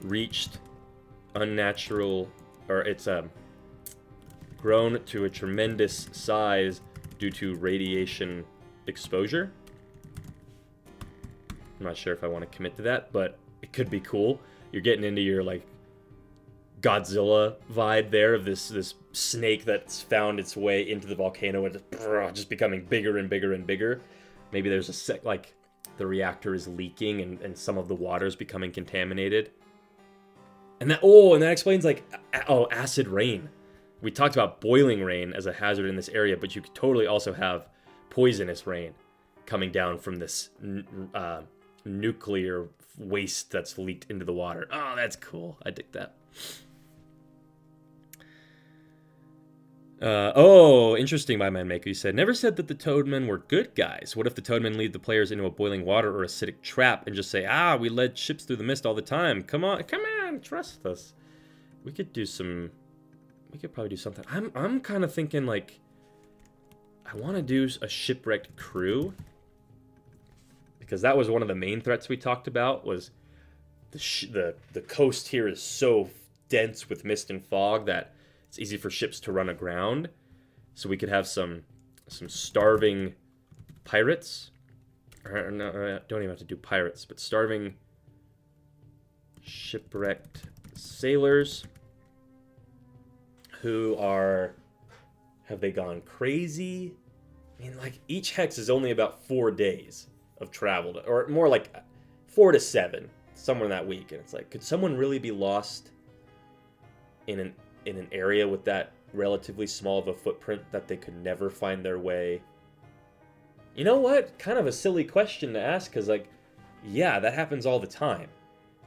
reached unnatural, or it's, grown to a tremendous size due to radiation exposure? I'm not sure if I want to commit to that, but it could be cool. You're getting into your, like, Godzilla vibe there of this snake that's found its way into the volcano and just becoming bigger and bigger and bigger. Maybe there's like the reactor is leaking and some of the water is becoming contaminated. And that explains, like, acid rain. We talked about boiling rain as a hazard in this area, but you could totally also have poisonous rain coming down from this nuclear waste that's leaked into the water. Oh, that's cool. I dig that. Interesting, my man Maker. You said, never said that the Toadmen were good guys. What if the Toadmen lead the players into a boiling water or acidic trap and just say, we led ships through the mist all the time. Come on, trust us. We could probably do something. I'm kind of thinking, like, I want to do a shipwrecked crew. Because that was one of the main threats we talked about, was the coast here is so dense with mist and fog that it's easy for ships to run aground. So we could have some starving pirates. Or no, don't even have to do pirates, but starving shipwrecked sailors who have they gone crazy? I mean, like, each hex is only about 4 days of travel, or more like 4 to 7, somewhere in that week. And it's like, could someone really be lost in an area with that relatively small of a footprint that they could never find their way? You know what? Kind of a silly question to ask, because, like, yeah, that happens all the time.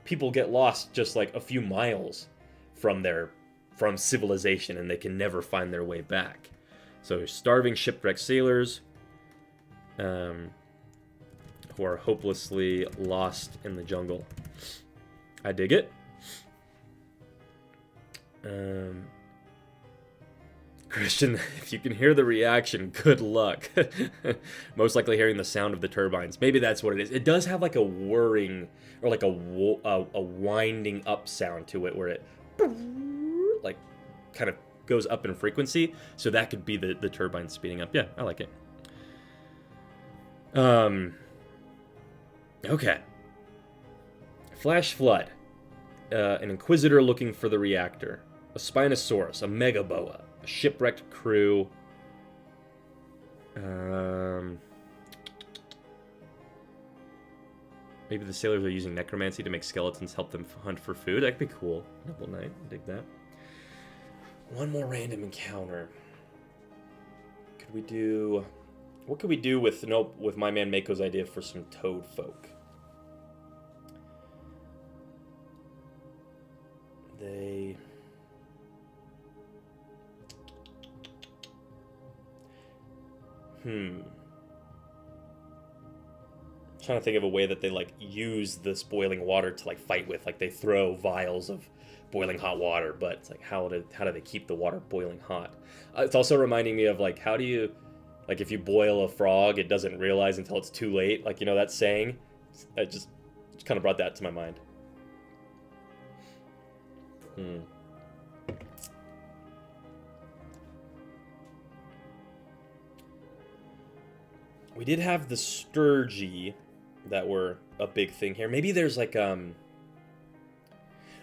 People get lost just, like, a few miles from civilization, and they can never find their way back. So starving shipwrecked sailors who are hopelessly lost in the jungle. I dig it. Christian, if you can hear the reaction, good luck. Most likely hearing the sound of the turbines. Maybe that's what it is. It does have like a whirring or like a winding up sound to it, where it like kind of goes up in frequency. So that could be the turbine speeding up. Yeah, I like it. Okay. Flash flood. An inquisitor looking for the reactor. A Spinosaurus, a Megaboa, a shipwrecked crew. Maybe the sailors are using necromancy to make skeletons help them hunt for food. That could be cool. Noble Knight, dig that. One more random encounter. What could we do with my man Mako's idea for some toad folk? Trying to think of a way that they like use this boiling water to like fight with. Like they throw vials of boiling hot water, but it's like how do they keep the water boiling hot? It's also reminding me of like, how do you, like, if you boil a frog, it doesn't realize until it's too late. Like, you know that saying? I just kind of brought that to my mind. We did have the Sturgy that were a big thing here. Maybe there's like,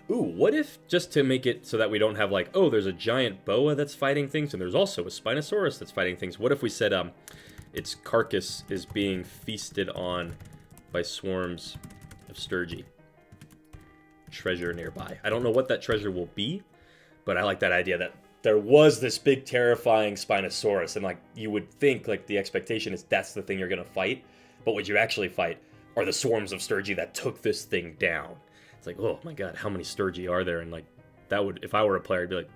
what if, just to make it so that we don't have like, oh, there's a giant boa that's fighting things, and there's also a Spinosaurus that's fighting things. What if we said, its carcass is being feasted on by swarms of Sturgy? Treasure nearby. I don't know what that treasure will be, But I like that idea that there was this big terrifying Spinosaurus, and like you would think like the expectation is that's the thing you're gonna fight, but what you actually fight are the swarms of Sturgi that took this thing down. It's like, oh my god, how many Sturgi are there? And like that would, if I were a player, I'd be like,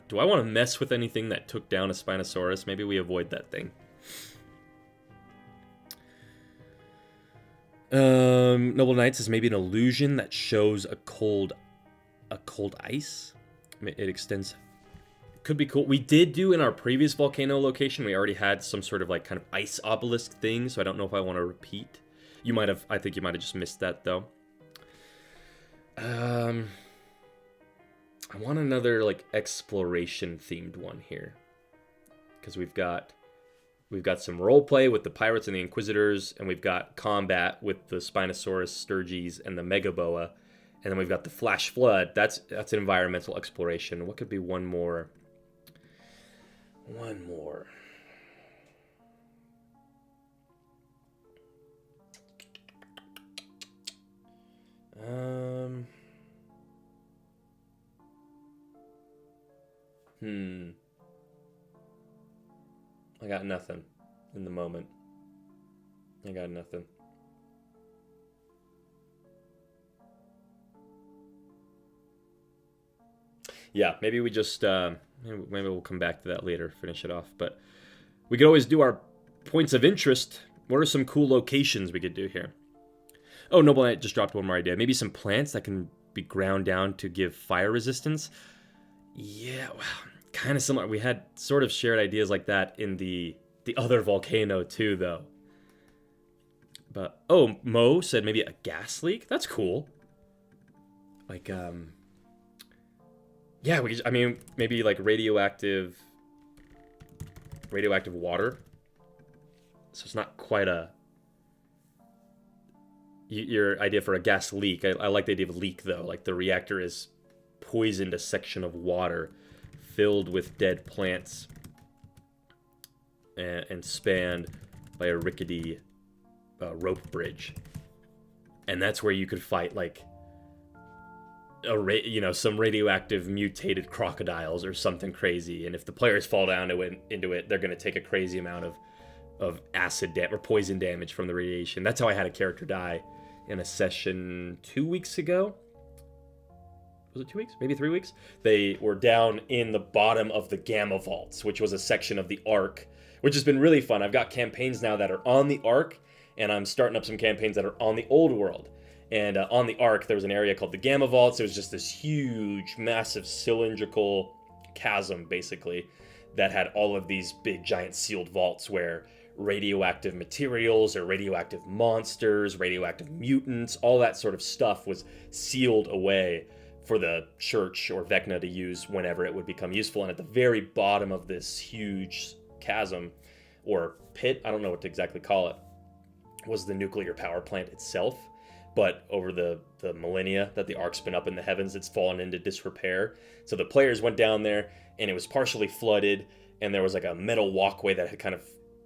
do I want to mess with anything that took down a Spinosaurus? Maybe we avoid that thing. Noble Knights is maybe an illusion that shows a cold ice. It extends. Could be cool. We did do in our previous volcano location, we already had some sort of like kind of ice obelisk thing, so I don't know if I want to repeat. You might have, I think you might have just missed that though. I want another like exploration themed one here, because we've got some roleplay with the pirates and the inquisitors, and we've got combat with the Spinosaurus, Sturgis, and the Megaboa, and then we've got the Flash Flood. That's an environmental exploration. What could be one more? One more. I got nothing in the moment. I got nothing. Yeah, maybe we just, maybe we'll come back to that later, finish it off. But we could always do our points of interest. What are some cool locations we could do here? Oh, Noble Knight just dropped one more idea. Maybe some plants that can be ground down to give fire resistance. Yeah, well, kind of similar. We had sort of shared ideas like that in the other volcano too, though. But, oh, Mo said maybe a gas leak? That's cool. Like, yeah, I mean, maybe like radioactive water. So it's not quite your idea for a gas leak. I like the idea of leak, though. Like the reactor is poisoned a section of water filled with dead plants and spanned by a rickety rope bridge. And that's where you could fight like some radioactive mutated crocodiles or something crazy. And if the players fall down into it, they're going to take a crazy amount of acid or poison damage from the radiation. That's how I had a character die in a session 2 weeks ago. Was it 2 weeks? Maybe 3 weeks? They were down in the bottom of the Gamma Vaults, which was a section of the Ark, which has been really fun. I've got campaigns now that are on the Ark, and I'm starting up some campaigns that are on the Old World. And on the Ark, there was an area called the Gamma Vaults. It was just this huge, massive, cylindrical chasm, basically, that had all of these big, giant sealed vaults where radioactive materials or radioactive monsters, radioactive mutants, all that sort of stuff was sealed away for the church or Vecna to use whenever it would become useful. And at the very bottom of this huge chasm or pit, I don't know what to exactly call it, was the nuclear power plant itself. But over the millennia that the Ark's been up in the heavens, it's fallen into disrepair. So the players went down there, and it was partially flooded, and there was like a metal walkway that had kind of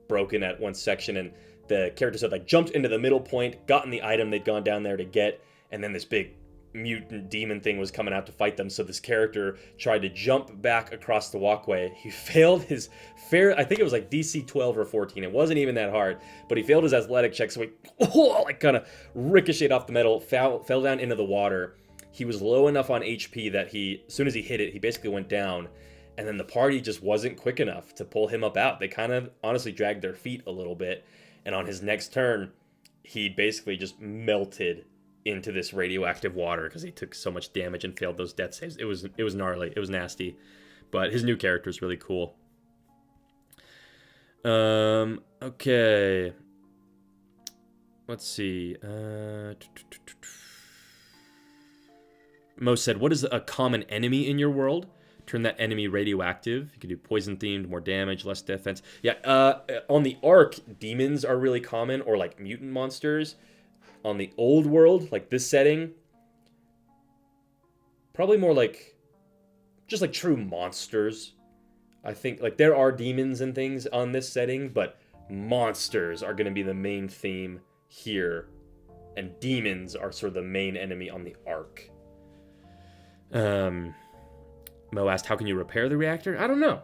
broken at one section, and the characters had like jumped into the middle point, gotten the item they'd gone down there to get, and then this big mutant demon thing was coming out to fight them. So this character tried to jump back across the walkway. He failed his I think it was like DC 12 or 14. It wasn't even that hard, but he failed his athletic check, so he like kind of ricocheted off the metal, fell down into the water. He was low enough on HP that as soon as he hit it, he basically went down, and then the party just wasn't quick enough to pull him up out. They kind of honestly dragged their feet a little bit, and on his next turn, he basically just melted into this radioactive water because he took so much damage and failed those death saves. It was gnarly. It was nasty. But his new character is really cool. Okay. Let's see. Mo said, what is a common enemy in your world? Turn that enemy radioactive. You can do poison themed, more damage, less defense. Yeah, on the Ark, demons are really common, or like mutant monsters. On the Old World, like this setting, probably more like just like true monsters. I think like there are demons and things on this setting, but monsters are going to be the main theme here, and demons are sort of the main enemy on the Ark. Mo asked, how can you repair the reactor? I don't know.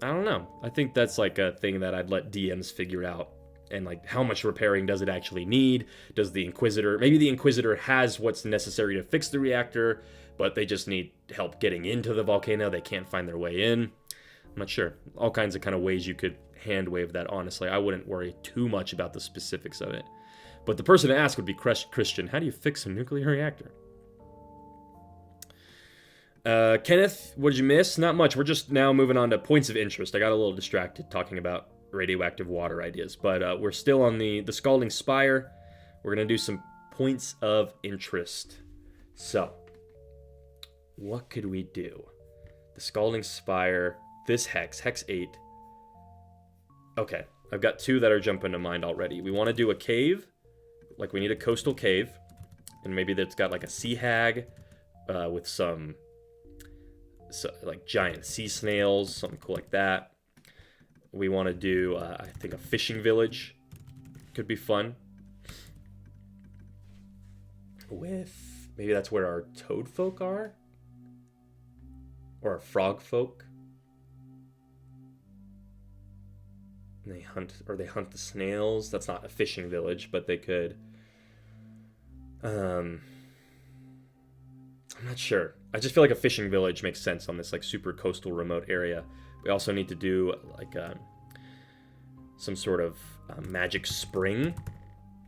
I think that's like a thing that I'd let DMs figure out. And like, how much repairing does it actually need? Does the Inquisitor, maybe the Inquisitor has what's necessary to fix the reactor, but they just need help getting into the volcano. They can't find their way in. I'm not sure. All kinds of kind of ways you could hand wave that, honestly. I wouldn't worry too much about the specifics of it. But the person to ask would be Christian. How do you fix a nuclear reactor? Kenneth, what did you miss? Not much. We're just now moving on to points of interest. I got a little distracted talking about radioactive water ideas, but we're still on the Scalding Spire. We're going to do some points of interest. So, what could we do? The Scalding Spire, this Hex 8. Okay, I've got 2 that are jumping to mind already. We want to do a cave, like we need a coastal cave, and maybe that's got like a sea hag with some like giant sea snails, something cool like that. We want to do, I think, a fishing village. Could be fun. With, maybe that's where our toad folk are? Or our frog folk? And they hunt the snails. That's not a fishing village, but they could. I'm not sure. I just feel like a fishing village makes sense on this like super coastal remote area. We also need to do like some sort of magic spring.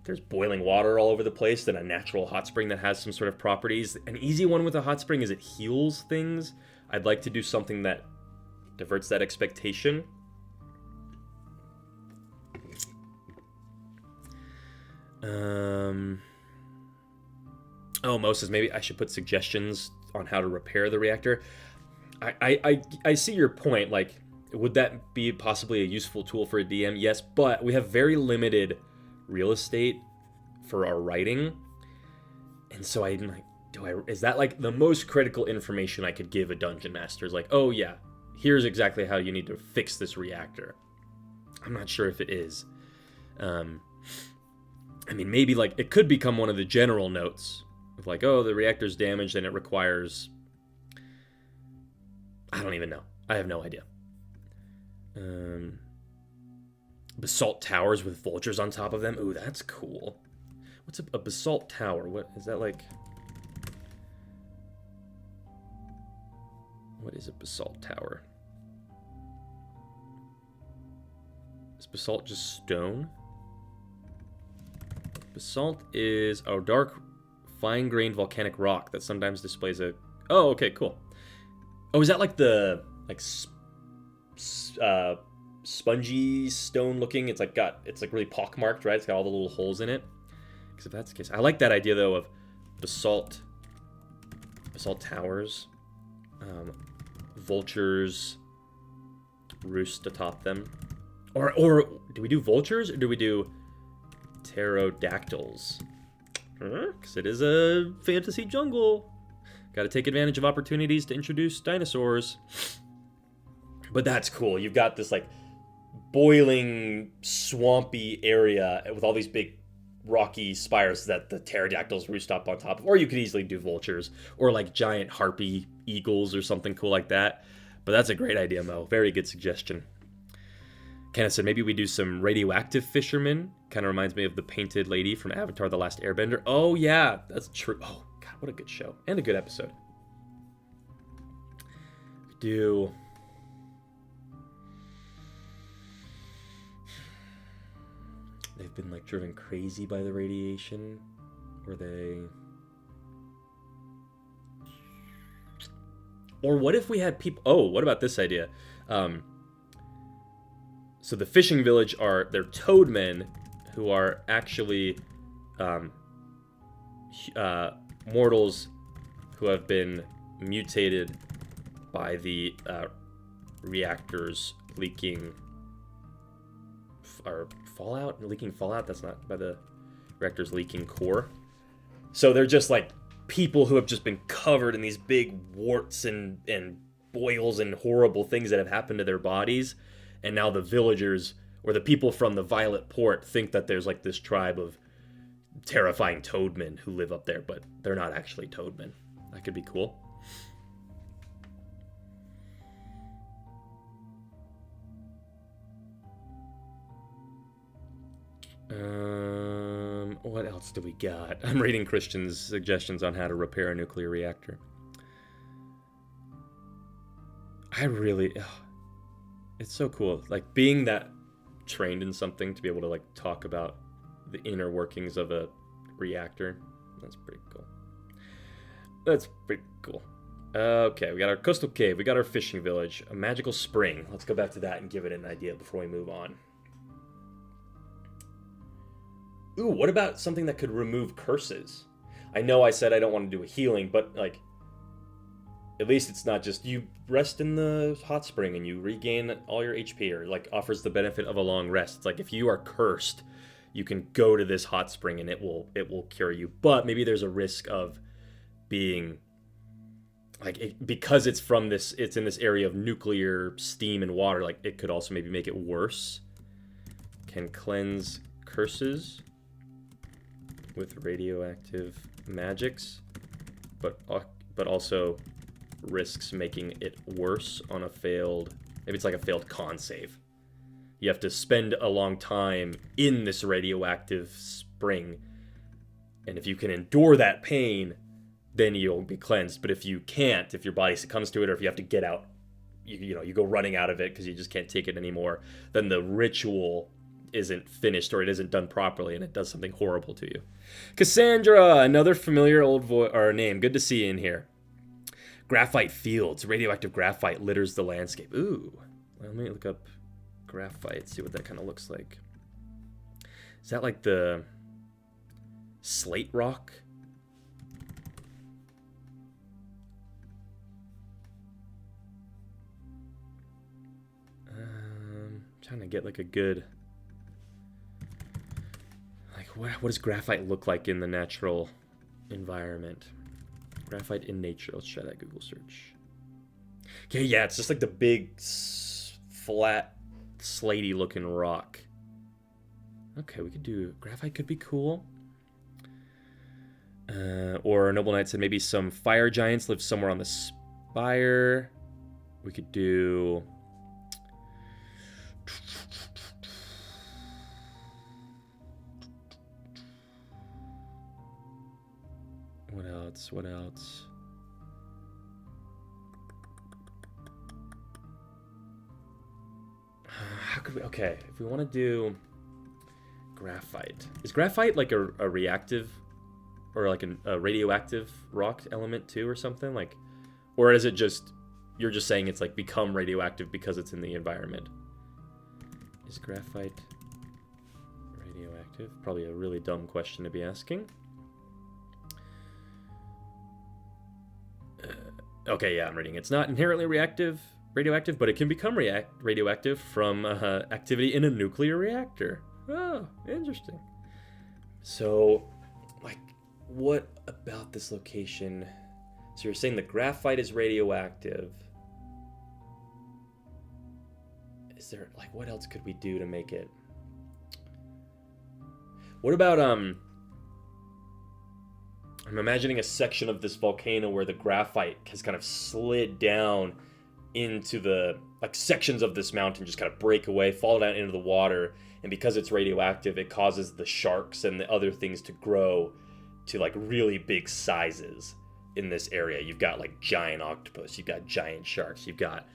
There's boiling water all over the place, then a natural hot spring that has some sort of properties. An easy one with a hot spring is it heals things. I'd like to do something that diverts that expectation. Oh, Moses, maybe I should put suggestions on how to repair the reactor. I see your point. Like, would that be possibly a useful tool for a DM? Yes, but we have very limited real estate for our writing, and so I'm like, is that like the most critical information I could give a dungeon master? Is like, oh yeah, here's exactly how you need to fix this reactor. I'm not sure if it is. I mean, maybe like it could become one of the general notes of like, oh, the reactor's damaged and it requires. I don't even know. I have no idea. Basalt towers with vultures on top of them. Ooh, that's cool. What's a basalt tower? What is that like? What is a basalt tower? Is basalt just stone? Basalt is a dark, fine-grained volcanic rock that sometimes displays a... Oh, okay, cool. Oh, is that like the spongy stone looking? It's like really pockmarked, right? It's got all the little holes in it. Because if that's the case, I like that idea though of basalt towers, vultures roost atop them, or do we do vultures or do we do pterodactyls? Because it is a fantasy jungle. Got to take advantage of opportunities to introduce dinosaurs. But that's cool. You've got this like boiling, swampy area with all these big rocky spires that the pterodactyls roost up on top of. Or you could easily do vultures or like giant harpy eagles or something cool like that. But that's a great idea, Mo. Very good suggestion. Kenneth said maybe we do some radioactive fishermen. Kind of reminds me of the painted lady from Avatar: The Last Airbender. Oh yeah, that's true. Oh god, what a good show and a good episode. We do. They've been like driven crazy by the radiation. Were they? Or what if we had people? Oh, what about this idea? So the fishing village they're toadmen who are actually mortals who have been mutated by the reactors leaking leaking fallout. That's not by the reactors leaking core. So they're just like people who have just been covered in these big warts and boils and horrible things that have happened to their bodies. And now the villagers, or the people from the Violet Port, think that there's like this tribe of terrifying toadmen who live up there, but they're not actually toadmen. That could be cool. What else do we got? I'm reading Christian's suggestions on how to repair a nuclear reactor. It's so cool. Like, being that trained in something to be able to, like, talk about the inner workings of a reactor. That's pretty cool. Okay, we got our coastal cave. We got our fishing village. A magical spring. Let's go back to that and give it an idea before we move on. Ooh, what about something that could remove curses? I know I said I don't want to do a healing, but, like, at least it's not just you rest in the hot spring and you regain all your HP, or, like, offers the benefit of a long rest. It's like, if you are cursed, you can go to this hot spring and it will cure you. But maybe there's a risk of being, like, because it's in this area of nuclear steam and water, like, it could also maybe make it worse. Can cleanse curses with radioactive magics, but also risks making it worse on a failed, maybe it's like a failed con save. You have to spend a long time in this radioactive spring, and if you can endure that pain, then you'll be cleansed. But if you can't, if your body succumbs to it, or if you have to get out, you go running out of it because you just can't take it anymore, then the ritual isn't finished, or it isn't done properly, and it does something horrible to you. Cassandra, another familiar old name. Good to see you in here. Graphite fields. Radioactive graphite litters the landscape. Ooh. Let me look up graphite, see what that kind of looks like. Is that like the slate rock? Trying to get like a good, like, what does graphite look like in the natural environment? Graphite in nature. Let's try that Google search. Okay, yeah, it's just like the big flat slatey looking rock. Okay, we could do graphite. Could be cool. Or Noble Knight said maybe some fire giants live somewhere on the spire. We could do what else? How could we? Okay, if we want to do graphite, is graphite like a reactive, or like a radioactive rock element too, or something like, or is it just, you're just saying it's like become radioactive because it's in the environment? Is graphite radioactive? Probably a really dumb question to be asking. Okay, yeah, I'm reading. It's not inherently radioactive, but it can become radioactive from activity in a nuclear reactor. Oh, interesting. So, like, what about this location? So you're saying the graphite is radioactive. Is there, like, what else could we do to make it? What about, I'm imagining a section of this volcano where the graphite has kind of slid down into the, like, sections of this mountain just kind of break away, fall down into the water, and because it's radioactive, it causes the sharks and the other things to grow to, like, really big sizes in this area. You've got, like, giant octopus, you've got giant sharks, you've got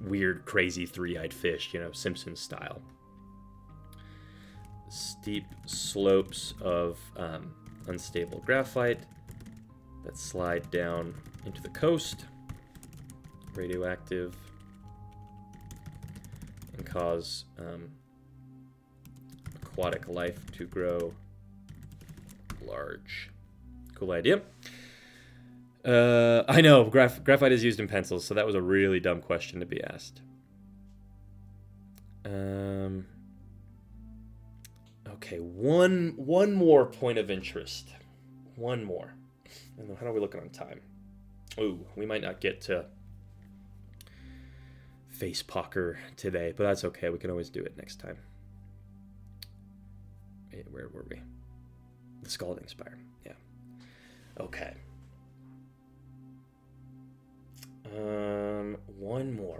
weird, crazy three-eyed fish, Simpsons style. Steep slopes of unstable graphite that slide down into the coast, radioactive, and cause aquatic life to grow large. Cool idea. I know, graphite is used in pencils, so that was a really dumb question to be asked. Okay, one more point of interest. One more. And how are we looking on time? Ooh, we might not get to Facepocker today, but that's okay. We can always do it next time. Wait, where were we? The Scalding Spire. Yeah. Okay. One more.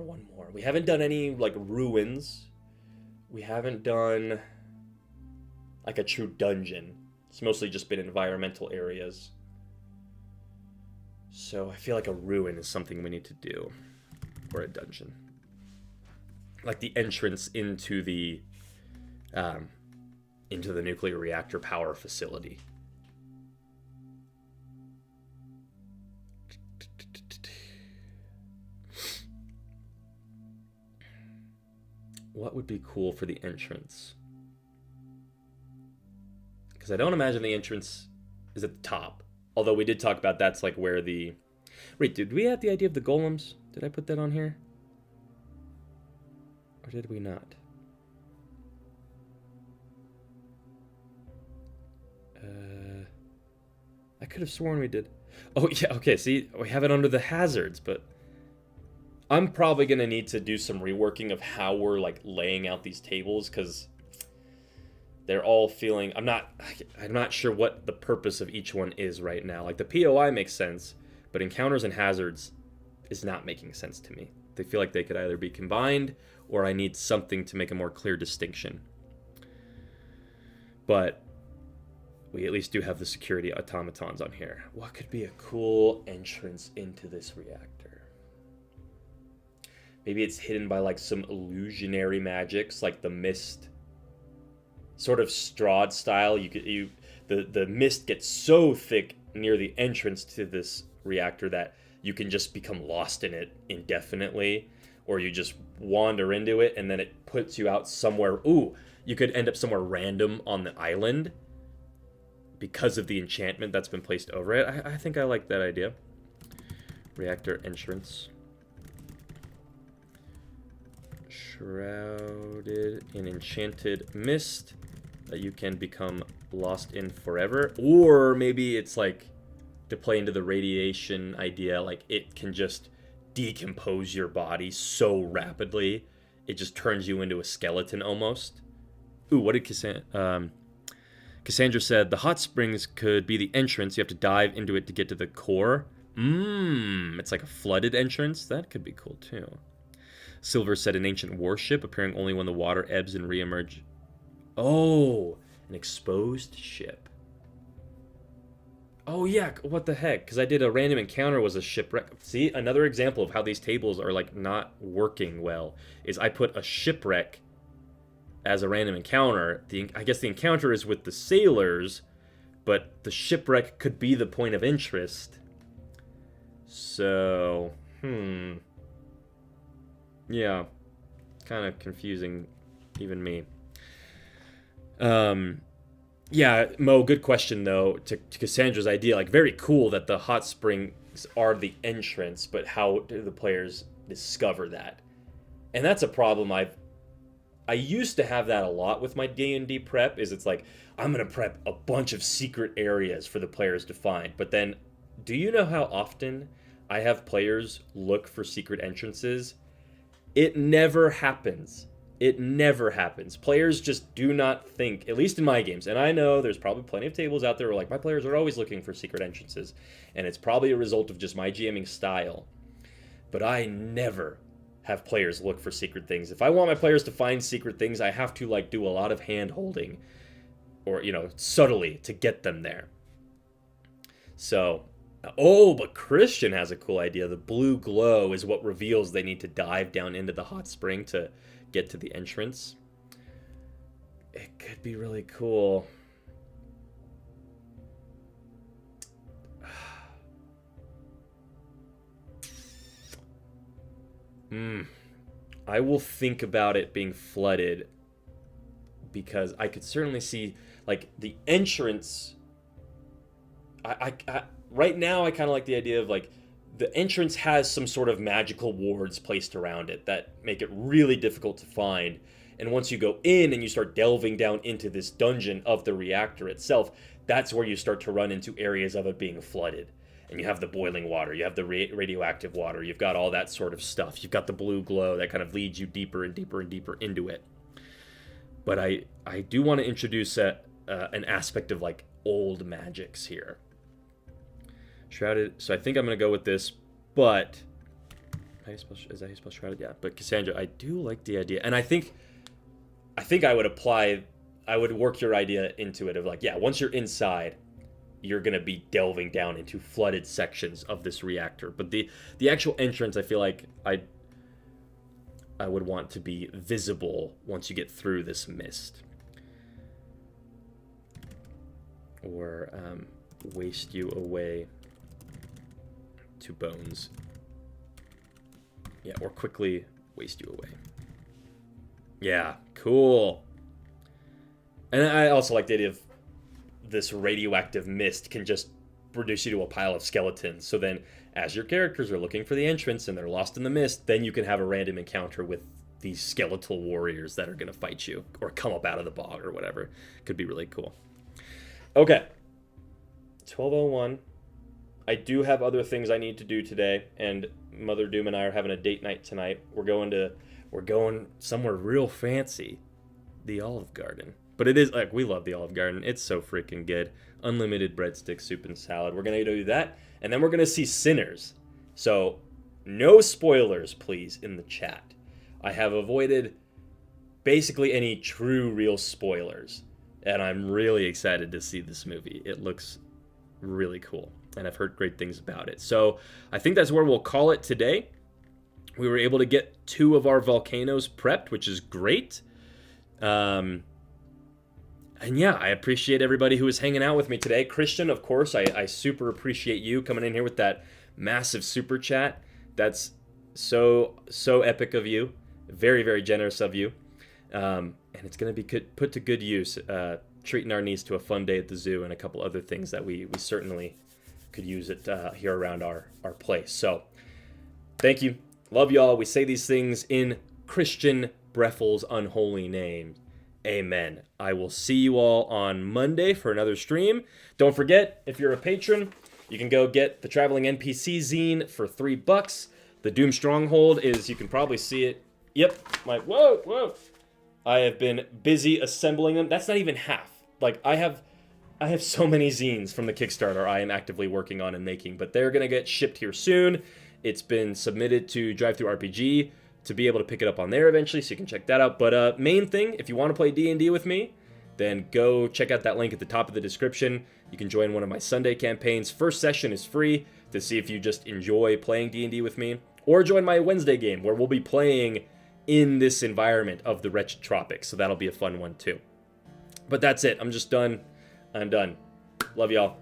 We haven't done any, like, ruins. We haven't done... like a true dungeon. It's mostly just been environmental areas. So I feel like a ruin is something we need to do. Or a dungeon. Like the entrance into the nuclear reactor power facility. What would be cool for the entrance? Because I don't imagine the entrance is at the top. Although we did talk about that's like where the... Wait, did we have the idea of the golems? Did I put that on here? Or did we not? I could have sworn we did. Oh, yeah, okay, see, we have it under the hazards, but... I'm probably going to need to do some reworking of how we're, like, laying out these tables, because they're all feeling... I'm not sure what the purpose of each one is right now. Like, the POI makes sense, but encounters and hazards is not making sense to me. They feel like they could either be combined, or I need something to make a more clear distinction. But we at least do have the security automatons on here. What could be a cool entrance into this reactor? Maybe it's hidden by like some illusionary magics, like the mist, sort of Strahd style. The mist gets so thick near the entrance to this reactor that you can just become lost in it indefinitely, or you just wander into it and then it puts you out somewhere. Ooh, you could end up somewhere random on the island because of the enchantment that's been placed over it. I think I like that idea. Reactor entrance. Shrouded in enchanted mist that you can become lost in forever. Or maybe it's like to play into the radiation idea, like it can just decompose your body so rapidly it just turns you into a skeleton almost. Ooh, what did Cassandra said? The hot springs could be the entrance. You have to dive into it to get to the core. It's like a flooded entrance. That could be cool too. Silver said an ancient warship appearing only when the water ebbs and reemerge. Oh, an exposed ship. Oh yeah, what the heck? Because I did a random encounter was a shipwreck. See, another example of how these tables are like not working well is I put a shipwreck as a random encounter. I guess the encounter is with the sailors, but the shipwreck could be the point of interest. So, yeah, kind of confusing, even me. Yeah, Mo, good question, though, to Cassandra's idea. Like, very cool that the hot springs are the entrance, but how do the players discover that? And that's a problem I used to have that a lot with my D&D prep, is it's like, I'm going to prep a bunch of secret areas for the players to find. But then, do you know how often I have players look for secret entrances? It never happens. It never happens. Players just do not think, at least in my games, and I know there's probably plenty of tables out there where like my players are always looking for secret entrances, and it's probably a result of just my GMing style. But I never have players look for secret things. If I want my players to find secret things, I have to like do a lot of hand holding, or subtly to get them there. So, but Christian has a cool idea. The blue glow is what reveals they need to dive down into the hot spring to get to the entrance. It could be really cool. I will think about it being flooded, because I could certainly see like the entrance. I right now I kind of like the idea of like the entrance has some sort of magical wards placed around it that make it really difficult to find. And once you go in and you start delving down into this dungeon of the reactor itself, that's where you start to run into areas of it being flooded. And you have the boiling water, you have the radioactive water, you've got all that sort of stuff. You've got the blue glow that kind of leads you deeper and deeper and deeper into it. But I do want to introduce an aspect of like old magics here. Shrouded, so I think I'm going to go with this, but... is that how you spell shrouded? Yeah, but Cassandra, I do like the idea. And I think I would apply I would work your idea into it of like, yeah, once you're inside, you're gonna be delving down into flooded sections of this reactor. But the actual entrance, I feel like I would want to be visible once you get through this mist. Or waste you away to bones. Yeah, or quickly waste you away. Yeah, cool. And I also like the idea of this radioactive mist can just reduce you to a pile of skeletons. So then, as your characters are looking for the entrance and they're lost in the mist, then you can have a random encounter with these skeletal warriors that are going to fight you or come up out of the bog or whatever. Could be really cool. Okay. 12:01. I do have other things I need to do today, and Mother Doom and I are having a date night tonight. We're going somewhere real fancy, the Olive Garden. But it is like, we love the Olive Garden. It's so freaking good. Unlimited breadstick, soup, and salad. We're gonna do that, and then we're gonna see Sinners. So, no spoilers, please, in the chat. I have avoided basically any true, real spoilers, and I'm really excited to see this movie. It looks really cool, and I've heard great things about it. So I think that's where we'll call it today. We were able to get 2 of our volcanoes prepped, which is great. And yeah, I appreciate everybody who was hanging out with me today. Christian, of course, I super appreciate you coming in here with that massive super chat. That's so epic of you. Very, very generous of you. And it's going to be put to good use, treating our niece to a fun day at the zoo and a couple other things that we certainly could use it here around our place. So, thank you. Love y'all. We say these things in Christian Breffel's unholy name. Amen. I will see you all on Monday for another stream. Don't forget, if you're a patron, you can go get the Traveling NPC zine for $3. The Doom Stronghold is, you can probably see it. Yep. Whoa. I have been busy assembling them. That's not even half. Like, I have so many zines from the Kickstarter I am actively working on and making, but they're going to get shipped here soon. It's been submitted to DriveThruRPG to be able to pick it up on there eventually, so you can check that out. But main thing, if you want to play D&D with me, then go check out that link at the top of the description. You can join one of my Sunday campaigns. First session is free to see if you just enjoy playing D&D with me, or join my Wednesday game where we'll be playing in this environment of the Retched Tropics, so that'll be a fun one too. But that's it. I'm just done. I'm done. Love y'all.